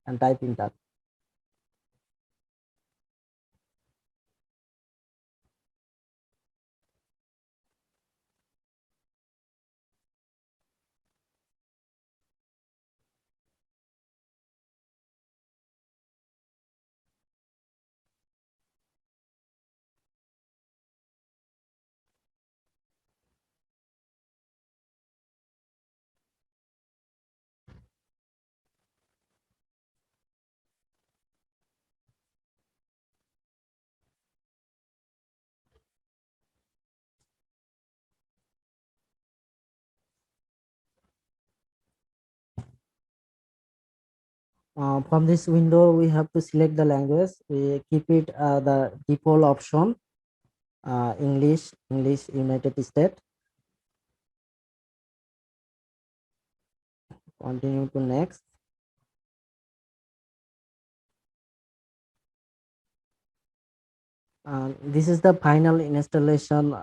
and type enter. From this window, we have to select the language. We keep it the default option, English United States. Continue to next. This is the final installation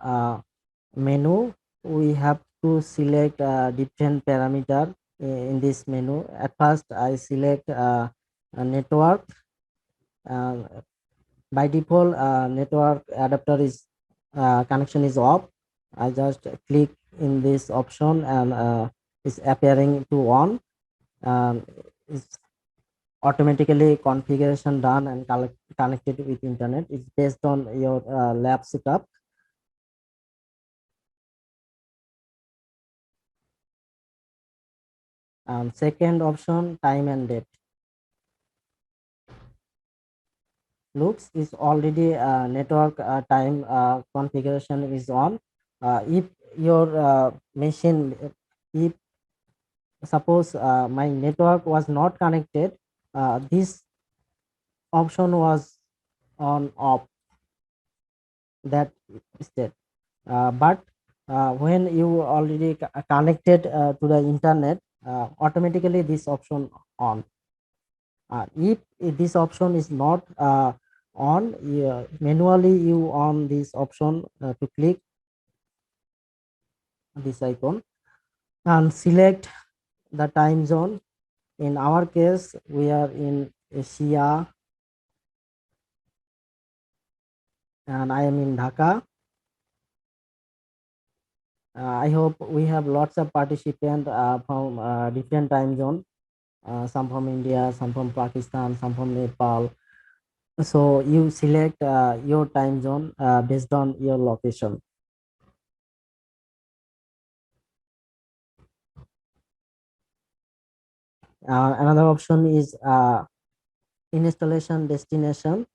menu. We have to select different parameter in this menu. At first, I select a network. By default, network adapter is connection is off. I just click in this option and it's appearing to on. It's automatically configuration done and connected with internet. It's based on your lab setup. Second option, time and date. Looks is already network time configuration is on. If your machine, if suppose my network was not connected, this option was on off, that state. But when you already connected to the internet, automatically this option on. If this option is not on, manually you on this option to click this icon and select the time zone. In our case, we are in Asia and I am in Dhaka. I hope we have lots of participants from different time zone. Some from India, some from Pakistan, some from Nepal. So you select your time zone based on your location. Another option is installation destination.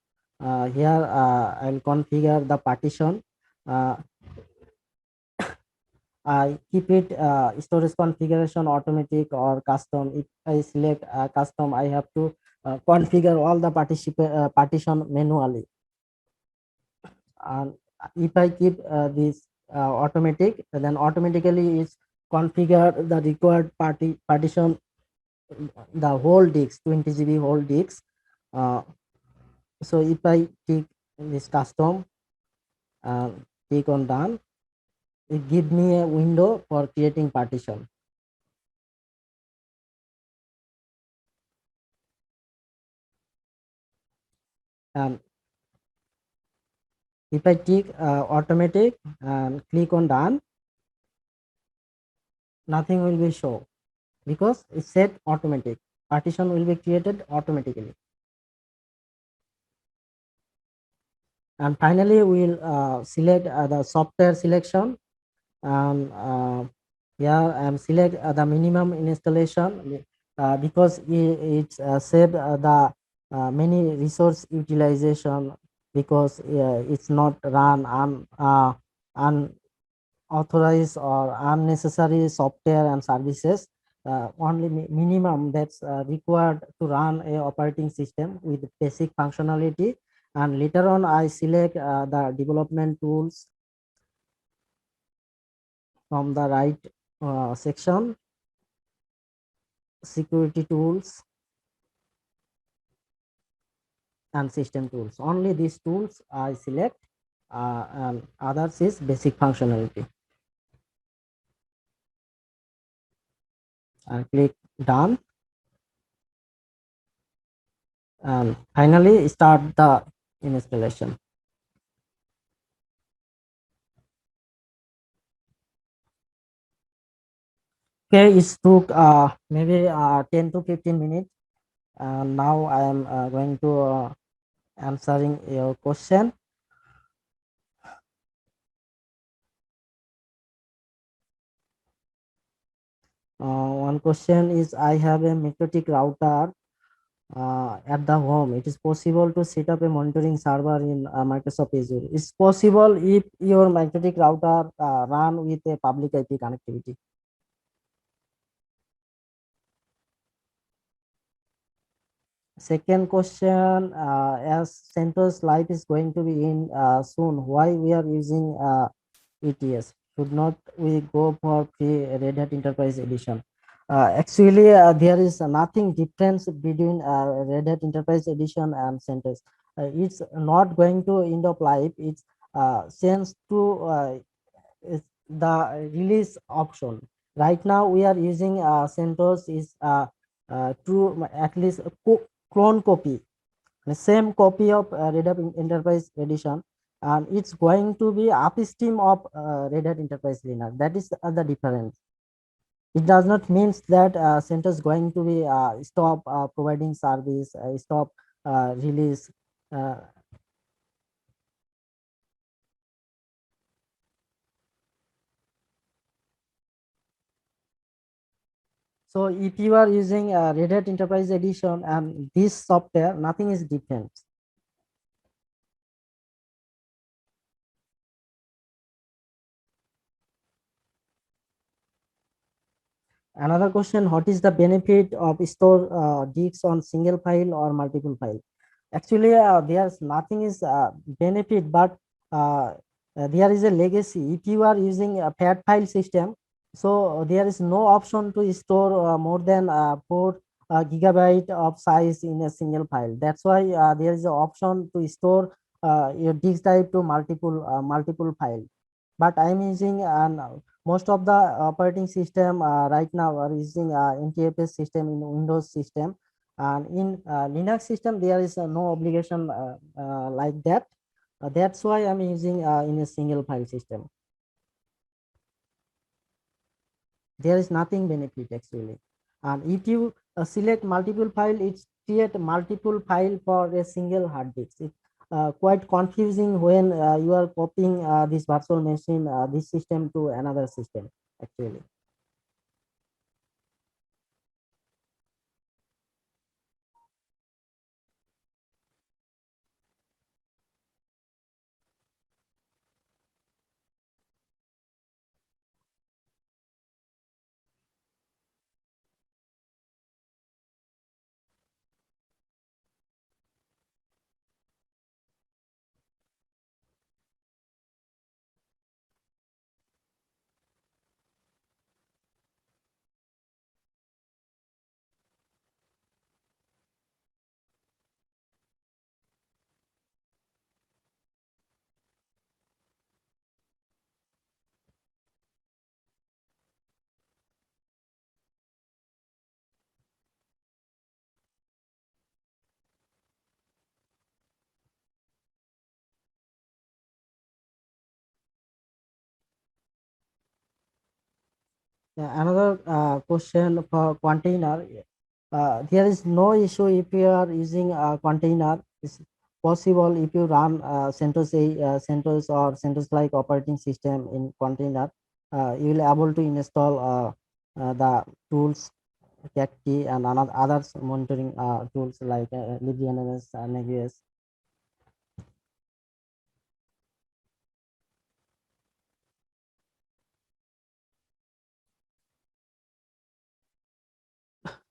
Here I'll configure the partition. I keep it storage configuration automatic or custom. If I select custom, I have to configure all the partition manually. And if I keep this automatic, then automatically it's configure the required partition, the whole disk, 20 GB whole disk. So if I click this custom and click on done, it gives me a window for creating partition. And if I click automatic and click on done, nothing will be shown. because it's set automatic. Partition will be created automatically. And finally, we'll select the software selection, and here I'm select the minimum installation because it's save the many resource utilization, because it's not run unauthorized or unnecessary software and services. Only minimum that's required to run a operating system with basic functionality. And later on, I select the development tools from the right section, security tools and system tools. Only these tools I select, and others is basic functionality. I click done, and finally start the installation. Okay, it took maybe 10 to 15 minutes. Now I am going to answering your question. One question is, I have a MikroTik router at the home. It is possible to set up a monitoring server in Microsoft Azure. It's possible if your MikroTik router run with a public IP connectivity. Second question, as CentOS Live is going to be in soon, why we are using ETS? Should not we go for free Red Hat Enterprise Edition? Actually, there is nothing difference between Red Hat Enterprise Edition and CentOS. It's not going to end of life. It's since to the release option. Right now, we are using CentOS is to at least clone copy, the same copy of Red Hat Enterprise Edition, and it's going to be upstream of Red Hat Enterprise Linux. That is the difference. It does not means that center is going to be stop providing service, stop release. Uh, so if you are using Red Hat Enterprise Edition and this software, nothing is different. Another question, what is the benefit of store disks on single file or multiple file? Actually, there's nothing is benefit, but there is a legacy. If you are using a fat file system, so there is no option to store more than 4 gigabyte of size in a single file. That's why there is an option to store your disk drive to multiple file. But I'm using most of the operating system right now are using NTFS system in Windows system, and in Linux system there is no obligation like that. That's why I'm using in a single file system. There is nothing benefit actually. And if you select multiple file, it's create multiple file for a single hard disk. It's quite confusing when you are copying this virtual machine, this system to another system actually. Another question for container. There is no issue if you are using a container. It's possible if you run CentOS or CentOS like operating system in container. You will able to install the tools, Cacti and another others monitoring tools like LibGNMS and Nagios.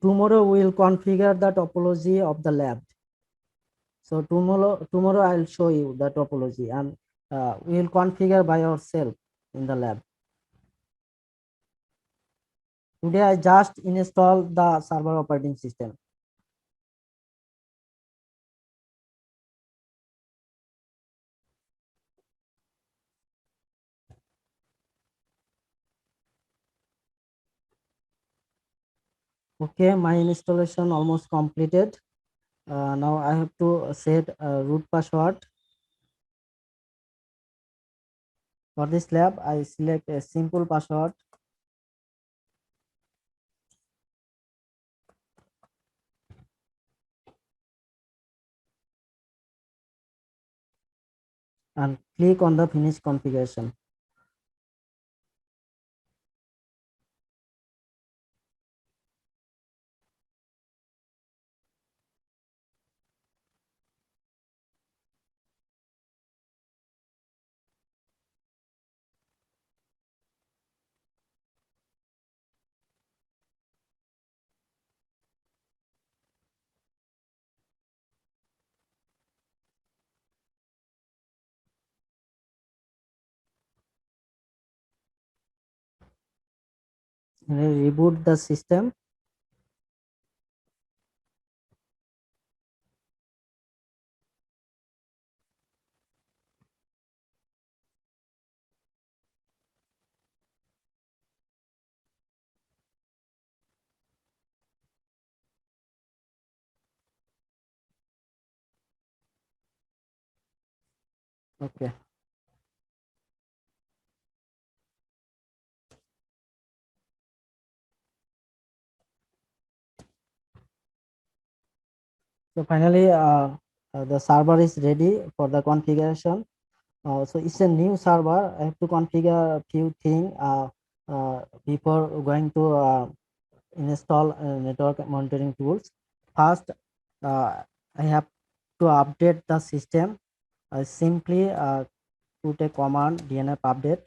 Tomorrow we will configure the topology of the lab. So tomorrow I'll show you the topology and we will configure by ourselves in the lab. Today I just installed the server operating system. Okay, my installation almost completed. Now I have to set a root password. For this lab, I select a simple password. And click on the finish configuration. And I reboot the system. Okay. So finally, the server is ready for the configuration. So it's a new server. I have to configure a few things before going to install network monitoring tools. First, I have to update the system. I simply put a command DNF update.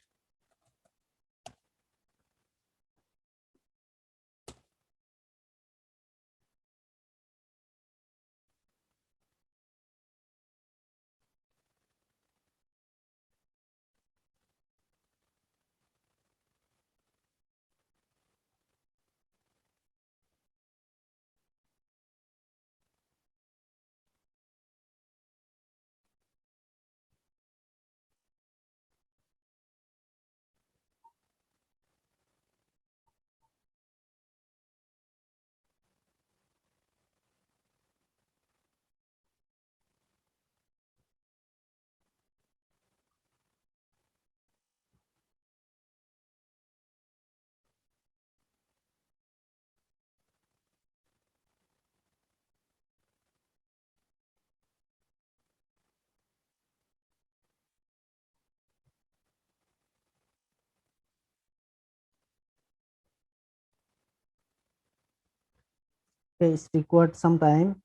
Okay, it's required some time.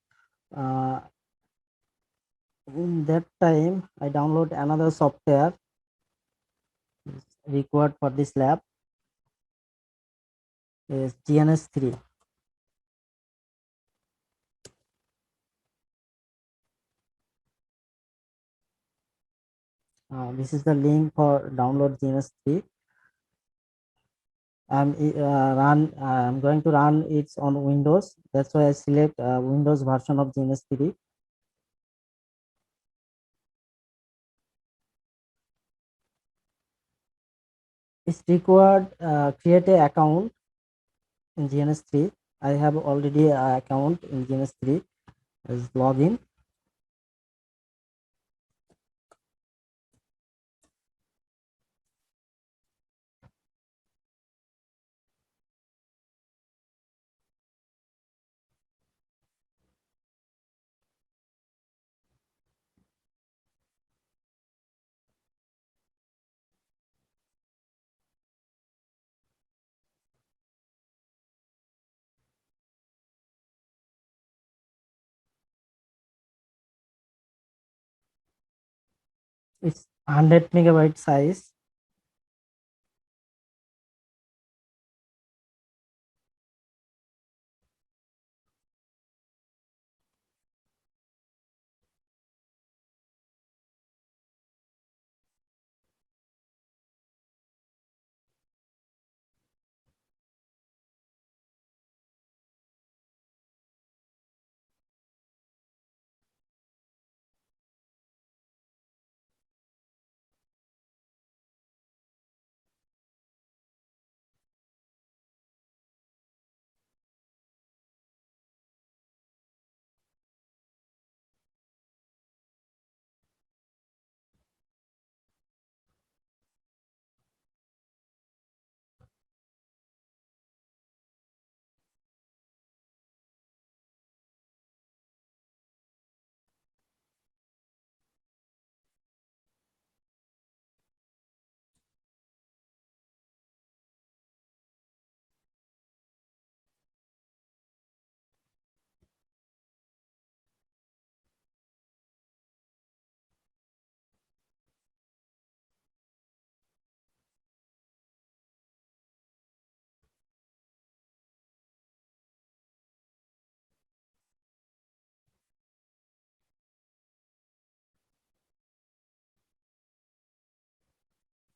Uh, in that time, I download another software required for this lab is GNS3. This is the link for download GNS3. I'm going to run it on Windows. That's why I select Windows version of GNS3. It's required create a account in GNS3. I have already an account in GNS3 as login. It's 100 megabyte size.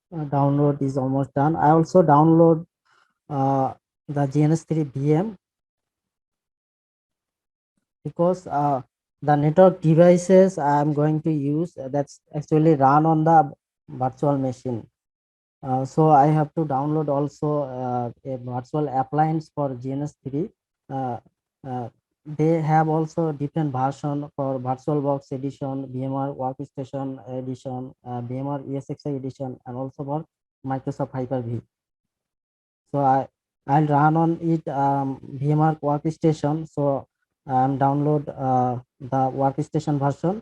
Download is almost done. I also download the GNS3 VM because the network devices I am going to use that's actually run on the virtual machine. So I have to download also a virtual appliance for GNS3. Uh, uh, they have also different version for VirtualBox edition, VMware Workstation edition, VMware ESXi edition, and also for Microsoft Hyper-V. So I'll run on it VMware Workstation. So download the workstation version.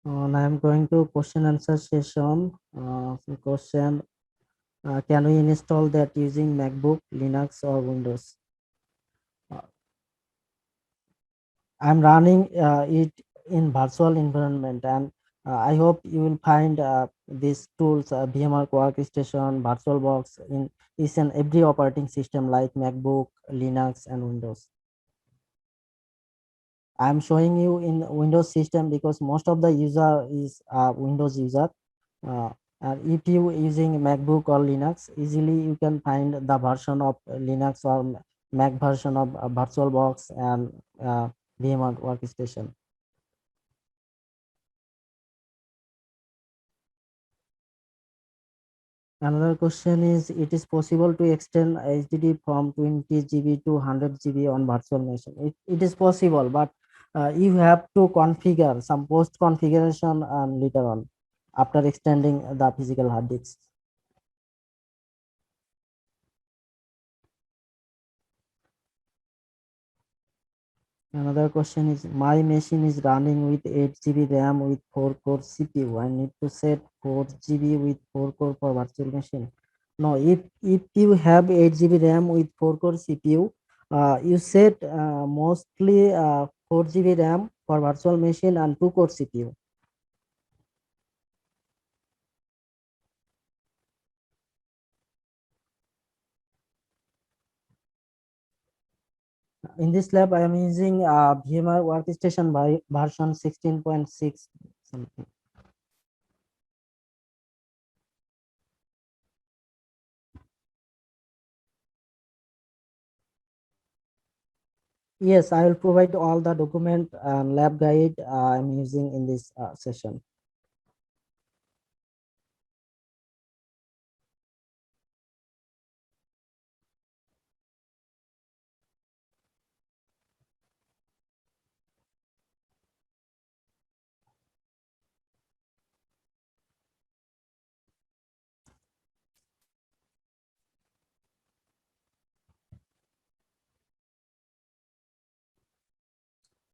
And I'm going to question answer session. Question: can we install that using MacBook, Linux, or Windows? Uh, I'm running it in virtual environment, and I hope you will find these tools, VMware Workstation, VirtualBox in each and every operating system like MacBook, Linux, and Windows. I'm showing you in Windows system because most of the user is Windows user. Uh, and if you using MacBook or Linux, easily you can find the version of Linux or Mac version of VirtualBox and VMware Workstation. Another question is, it is possible to extend HDD from 20 GB to 100 GB on virtual machine. It is possible, but you have to configure some post configuration later on after extending the physical hard disks. Another question is, my machine is running with 8 GB RAM with 4 core CPU. I need to set 4 GB with 4 core for virtual machine. No, if you have 8 GB RAM with 4 core CPU, you set mostly 4 GB RAM for virtual machine and 2 core CPU. In this lab, I am using VMware Workstation by version 16.6 something. Yes, I will provide all the document and lab guide I'm using in this session.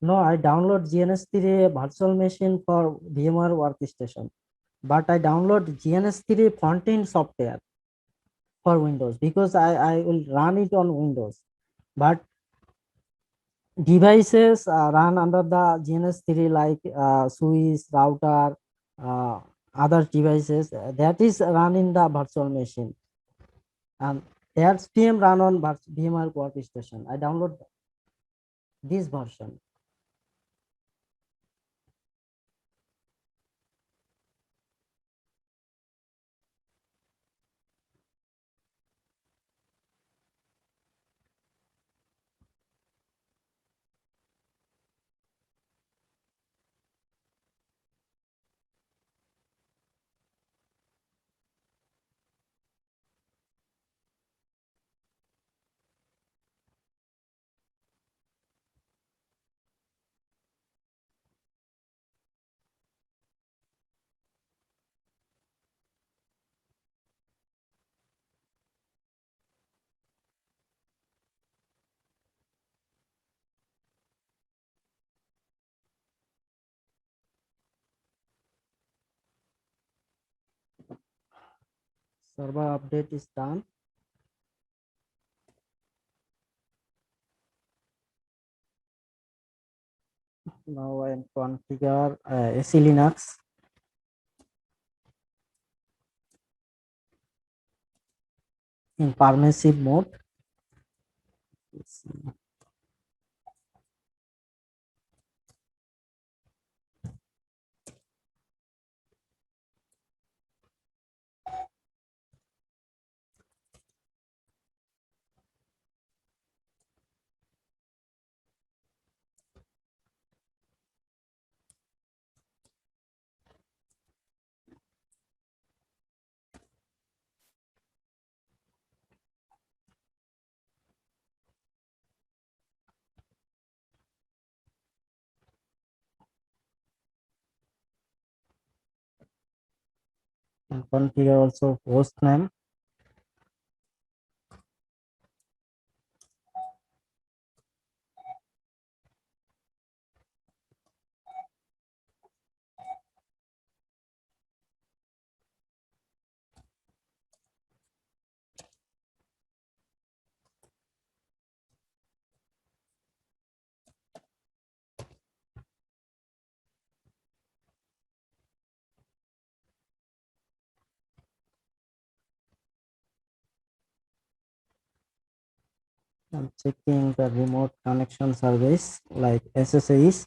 No, I download GNS3 virtual machine for VMware Workstation, but I download GNS3 front-end software for Windows because I will run it on Windows. But devices run under the GNS3 like switch, router, other devices that is run in the virtual machine, and that's VM run on VMware Workstation. I download this version. Server update is done. Now I am configure SE Linux. In permissive mode. Let's see. And configure also host name. I'm checking the remote connection service like SSH.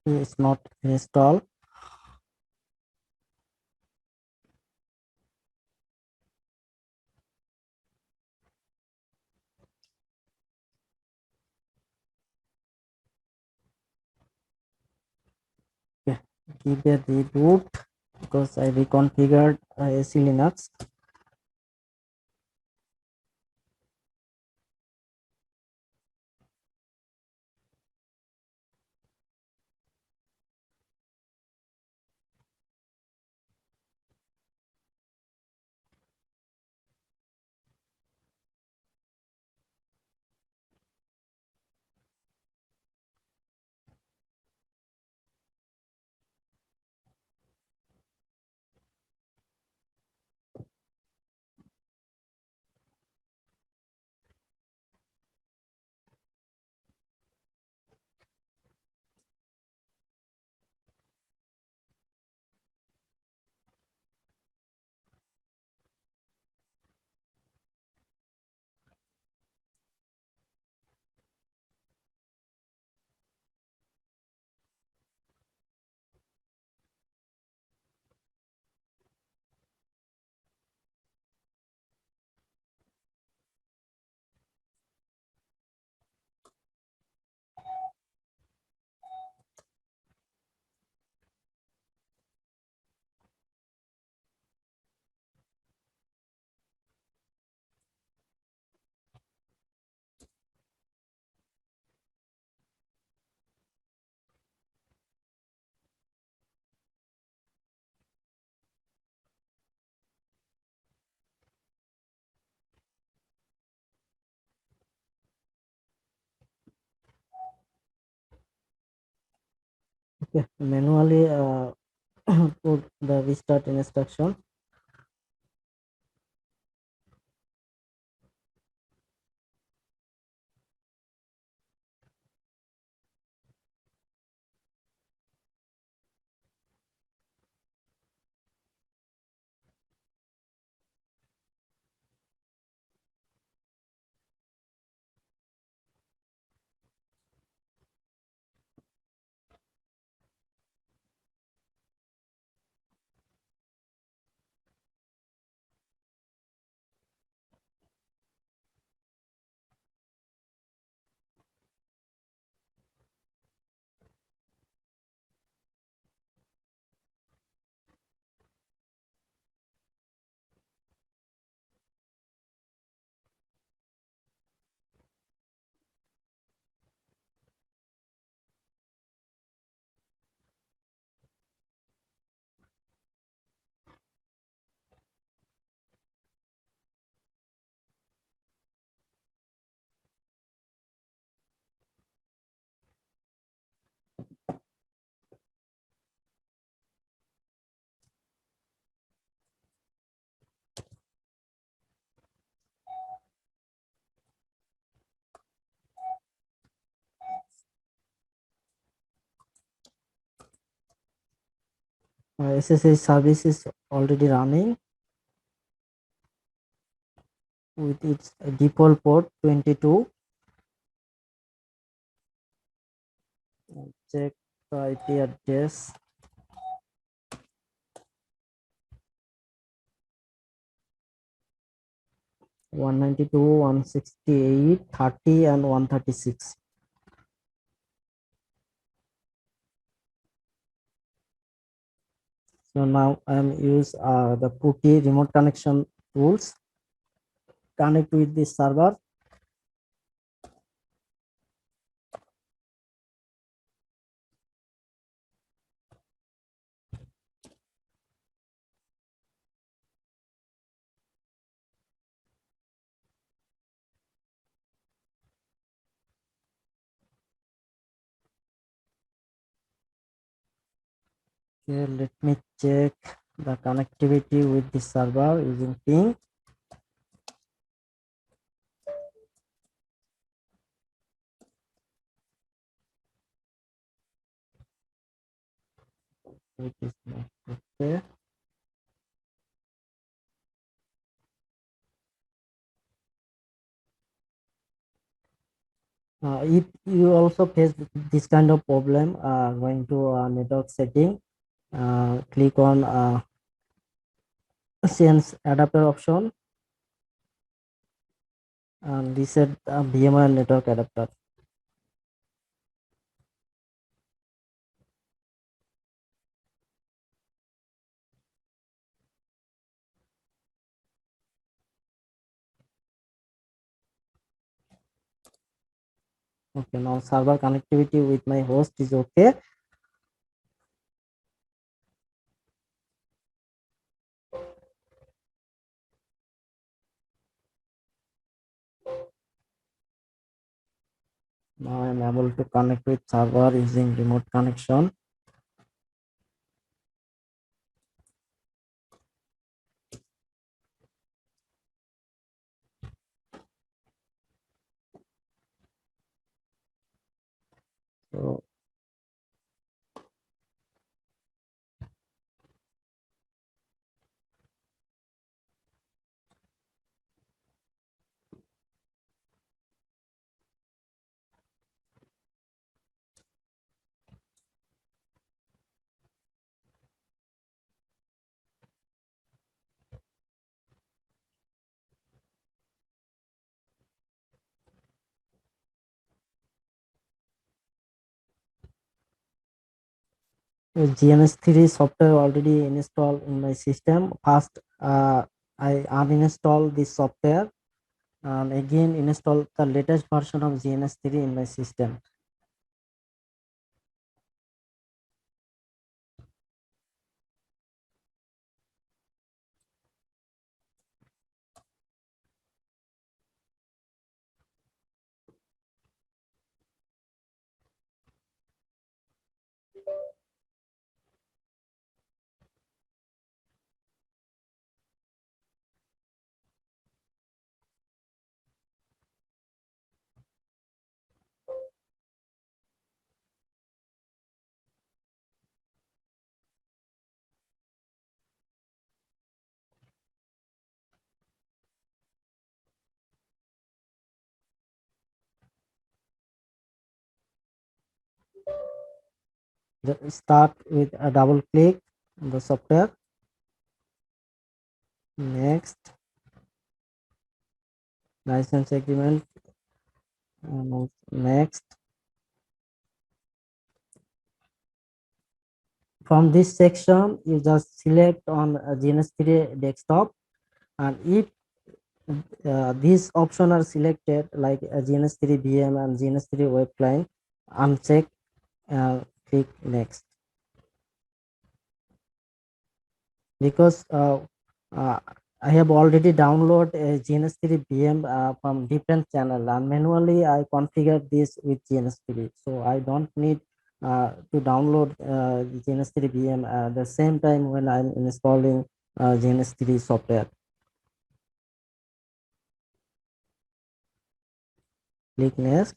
is not installed. Okay, give a reboot because I reconfigured AC Linux. Okay, manually put the restart instruction. SSH service is already running with its default port 22. Check the IP address. 192, 168, 30 and 136. So now I am use the PuTTY remote connection tools. Connect with this server. Okay, let me check the connectivity with the server using ping. It is not okay. If you also face this kind of problem, going to network setting, click on change adapter option and reset BMR network adapter. Okay, now server connectivity with my host is okay. Now I'm able to connect with server using remote connection. So GNS3 software already installed in my system. First, I uninstall this software and again install the latest version of GNS3 in my system. Start with a double click on the software. Next, license agreement. Next, from this section, you just select on GNS3 desktop, and if these options are selected like GNS3 VM and GNS3 web client, uncheck, click next. Because I have already downloaded a GNS3 VM from different channel, and manually I configured this with GNS3, so I don't need to download GNS3 VM at the same time when I'm installing GNS3 software. Click next.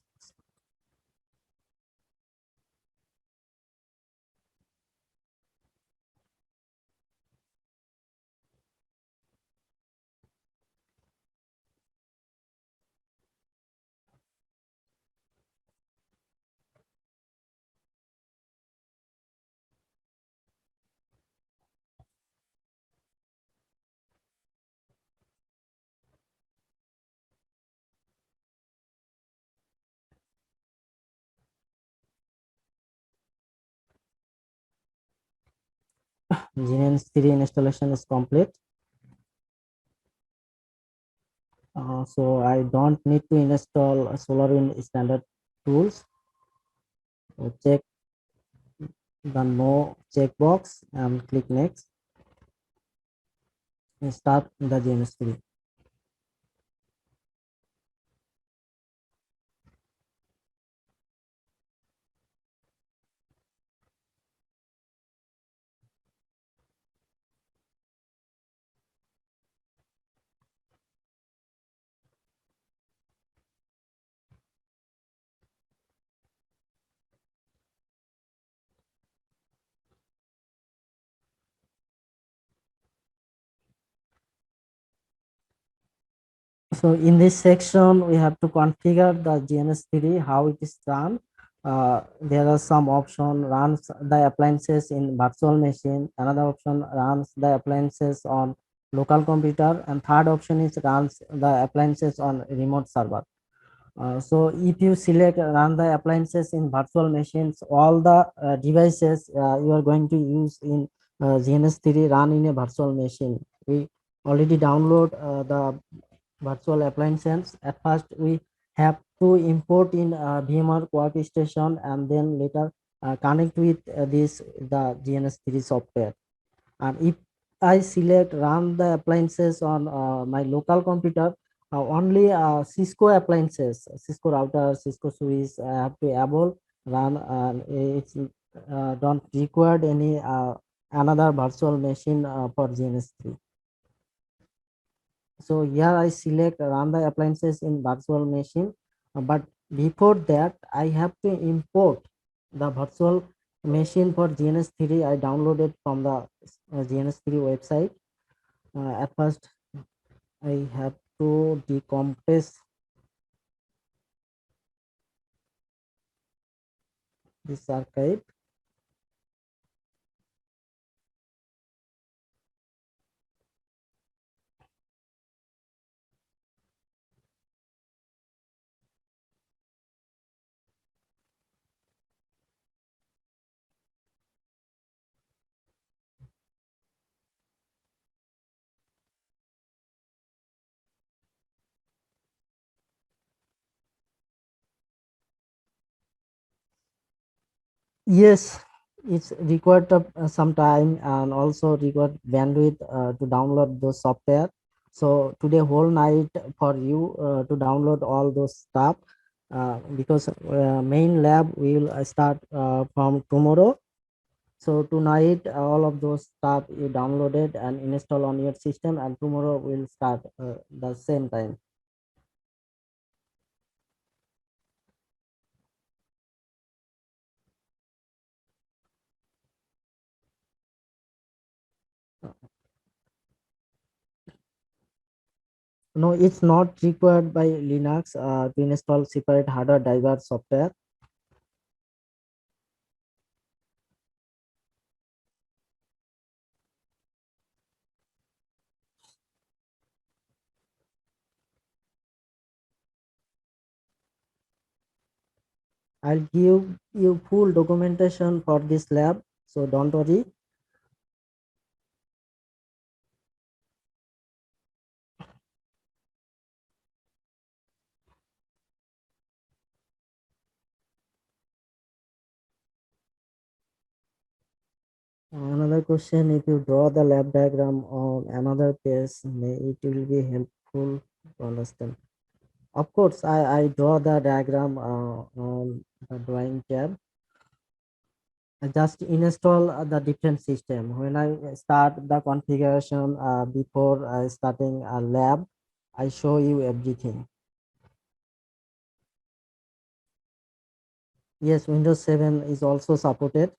GNS3 installation is complete. So I don't need to install SolarWinds standard tools. So check the no checkbox and click next and start the GNS3. So in this section, we have to configure the GNS3, how it is run. There are some option runs the appliances in virtual machine. Another option runs the appliances on local computer, and third option is runs the appliances on remote server. So if you select run the appliances in virtual machines, all the devices you are going to use in GNS3 run in a virtual machine. We already download the virtual appliances. At first, we have to import in VMware workstation, and then later connect with this the GNS3 software. And if I select run the appliances on my local computer, only Cisco appliances, Cisco router, Cisco switch, I have to enable run, and it's don't require any another virtual machine for GNS3. So here I select run the appliances in virtual machine, but before that I have to import the virtual machine for GNS3. I downloaded from the GNS3 website. At first I have to decompress this archive. Yes, it's required some time and also required bandwidth to download those software. So today whole night for you to download all those stuff, because main lab will start from tomorrow. So tonight all of those stuff you downloaded and install on your system, and tomorrow will start the same time. No, it's not required by Linux to install separate hardware driver software. I'll give you full documentation for this lab, so don't worry. Another question, if you draw the lab diagram on another page, it will be helpful to understand. Of course, I draw the diagram on the drawing tab. I just install the different system. When I start the configuration before starting a lab, I show you everything. Yes, Windows 7 is also supported.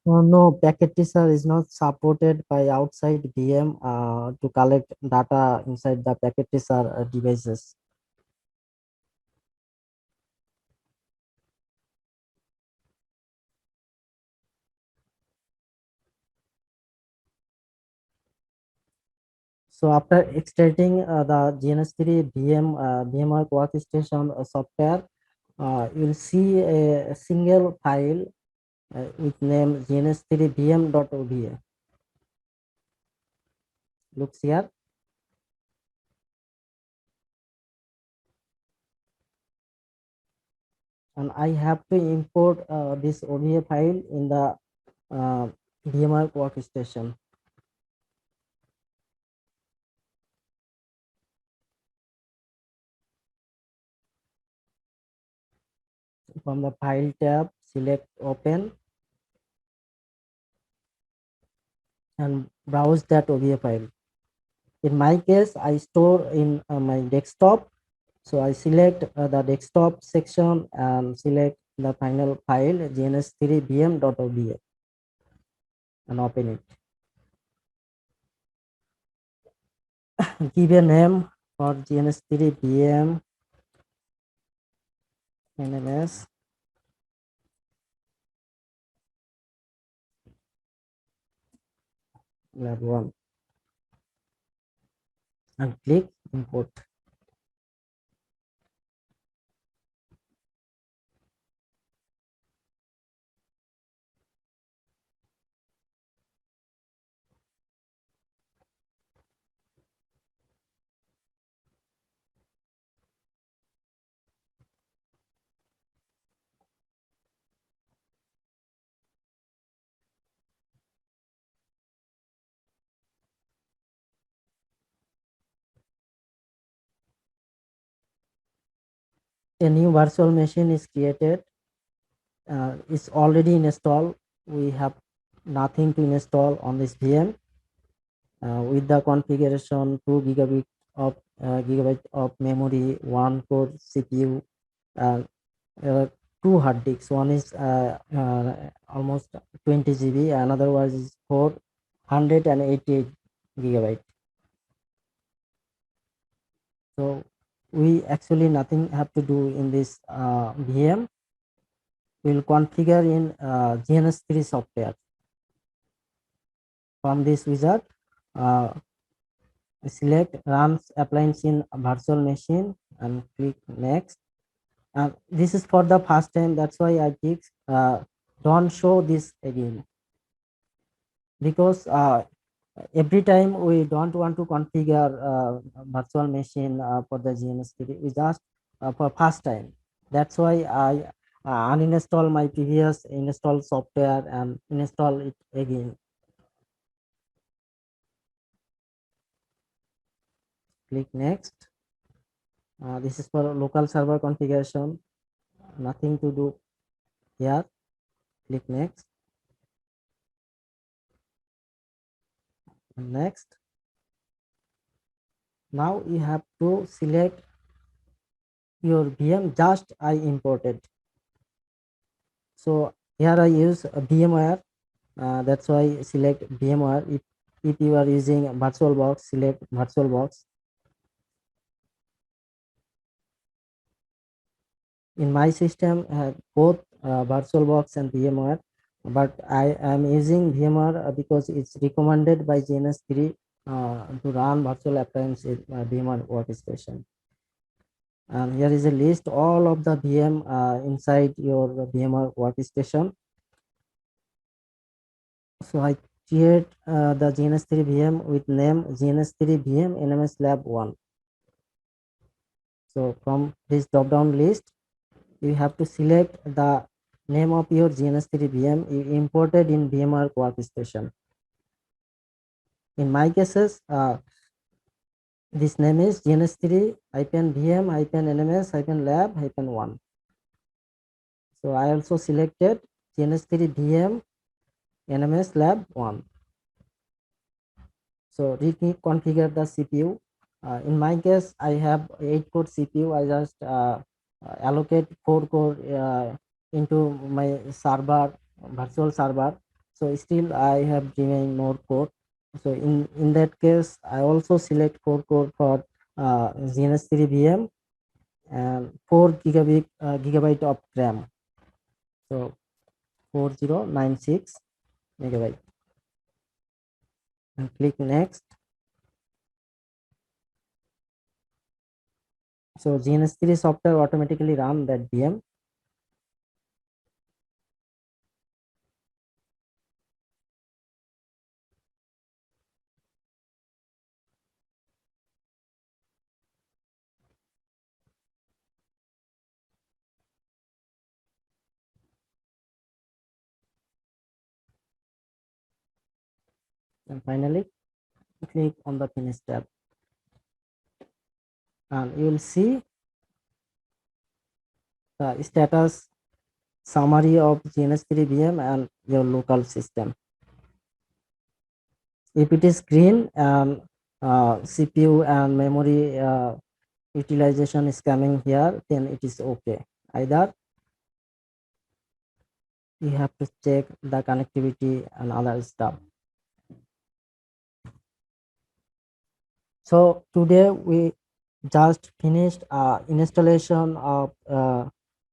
No, packet tracer is not supported by outside VM to collect data inside the packet tracer devices. So after extracting the GNS3 VMware workstation software, you'll see a single file with name GNS3 VM.ova. Looks here. And I have to import this OVA file in the VMware workstation. From the file tab, select open and browse that OVA file. In my case, I store in my desktop. So I select the desktop section and select the final file gns3vm.oba and open it. Give a name for gns3vm nms lab 1 and click import. A new virtual machine is created. It's already installed. We have nothing to install on this VM. With the configuration 2 gigabyte of memory, 1 core CPU, uh, two hard disks. One is almost 20 GB, another one is 488 gigabyte. So we actually nothing have to do in this VM. We'll configure in GNS3 software. From this wizard, select runs appliance in virtual machine and click next. And this is for the first time, that's why I click don't show this again, because every time we don't want to configure virtual machine for the GNS3, we just for first time. That's why I uninstall my previous install software and install it again. Click next. This is for local server configuration, nothing to do here. Click next and next. Now you have to select your VM just I imported. So here I use a VMware, that's why select VMware. If you are using VirtualBox, select VirtualBox. In my system, both VirtualBox and VMware, but I am using VMware because it's recommended by GNS3 to run virtual appliance in VMware workstation. And here is a list all of the VM inside your VMware workstation. So I create the GNS3 VM with name GNS3 VM NMS Lab 1. So from this drop down list, you have to select the name of your GNS3 VM you imported in VMware workstation. In my cases, this name is GNS3 VM NMS Lab 1. So I also selected GNS3 VM NMS Lab 1. So reconfigure the CPU. In my case, I have 8-core CPU. I just allocate 4 core into my server, virtual server. So still I have remain more core. So in that case, I also select 4 core for GNS3 VM and 4 gigabyte of RAM. So 4096 megabyte. And click next. So GNS3 software automatically run that VM. And finally, click on the finish tab. And you will see the status summary of GNS3 VM and your local system. If it is green, CPU and memory utilization is coming here, then it is okay. Either you have to check the connectivity and other stuff. So today we just finished installation of a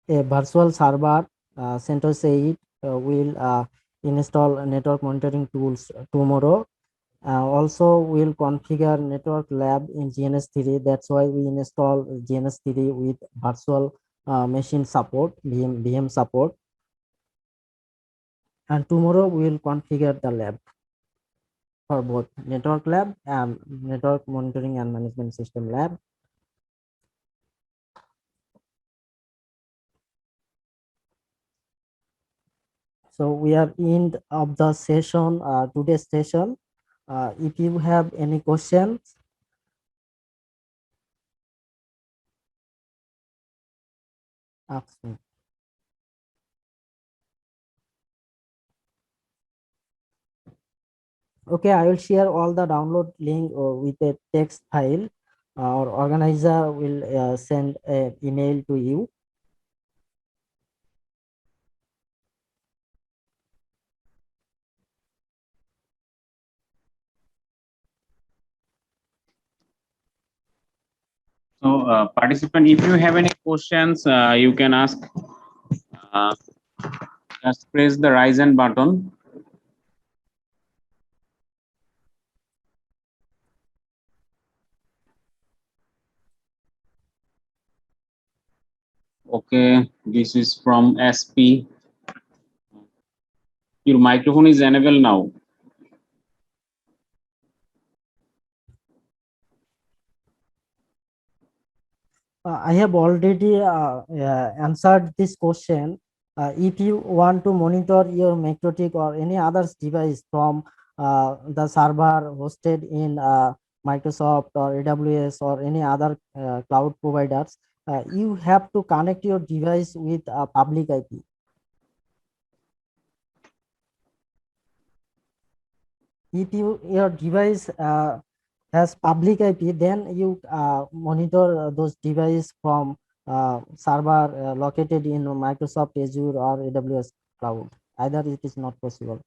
virtual server. CentOS 8 will install network monitoring tools tomorrow. Also, we'll configure network lab in GNS3. That's why we install GNS3 with virtual machine support, VM support. And tomorrow we will configure the lab for both network lab and network monitoring and management system lab. So we are end of the session, today's session. If you have any questions, ask me. Okay, I will share all the download link with a text file. Our organizer will send an email to you. So, participant, if you have any questions, you can ask. Uh, just press the raise hand button. Okay, this is from SP. Your microphone is enabled now. I have already answered this question. If you want to monitor your Makrotik or any other device from the server hosted in Microsoft or AWS or any other cloud providers, you have to connect your device with a public IP. If your device has public IP, then you monitor those devices from server located in Microsoft Azure or AWS cloud. Either it is not possible.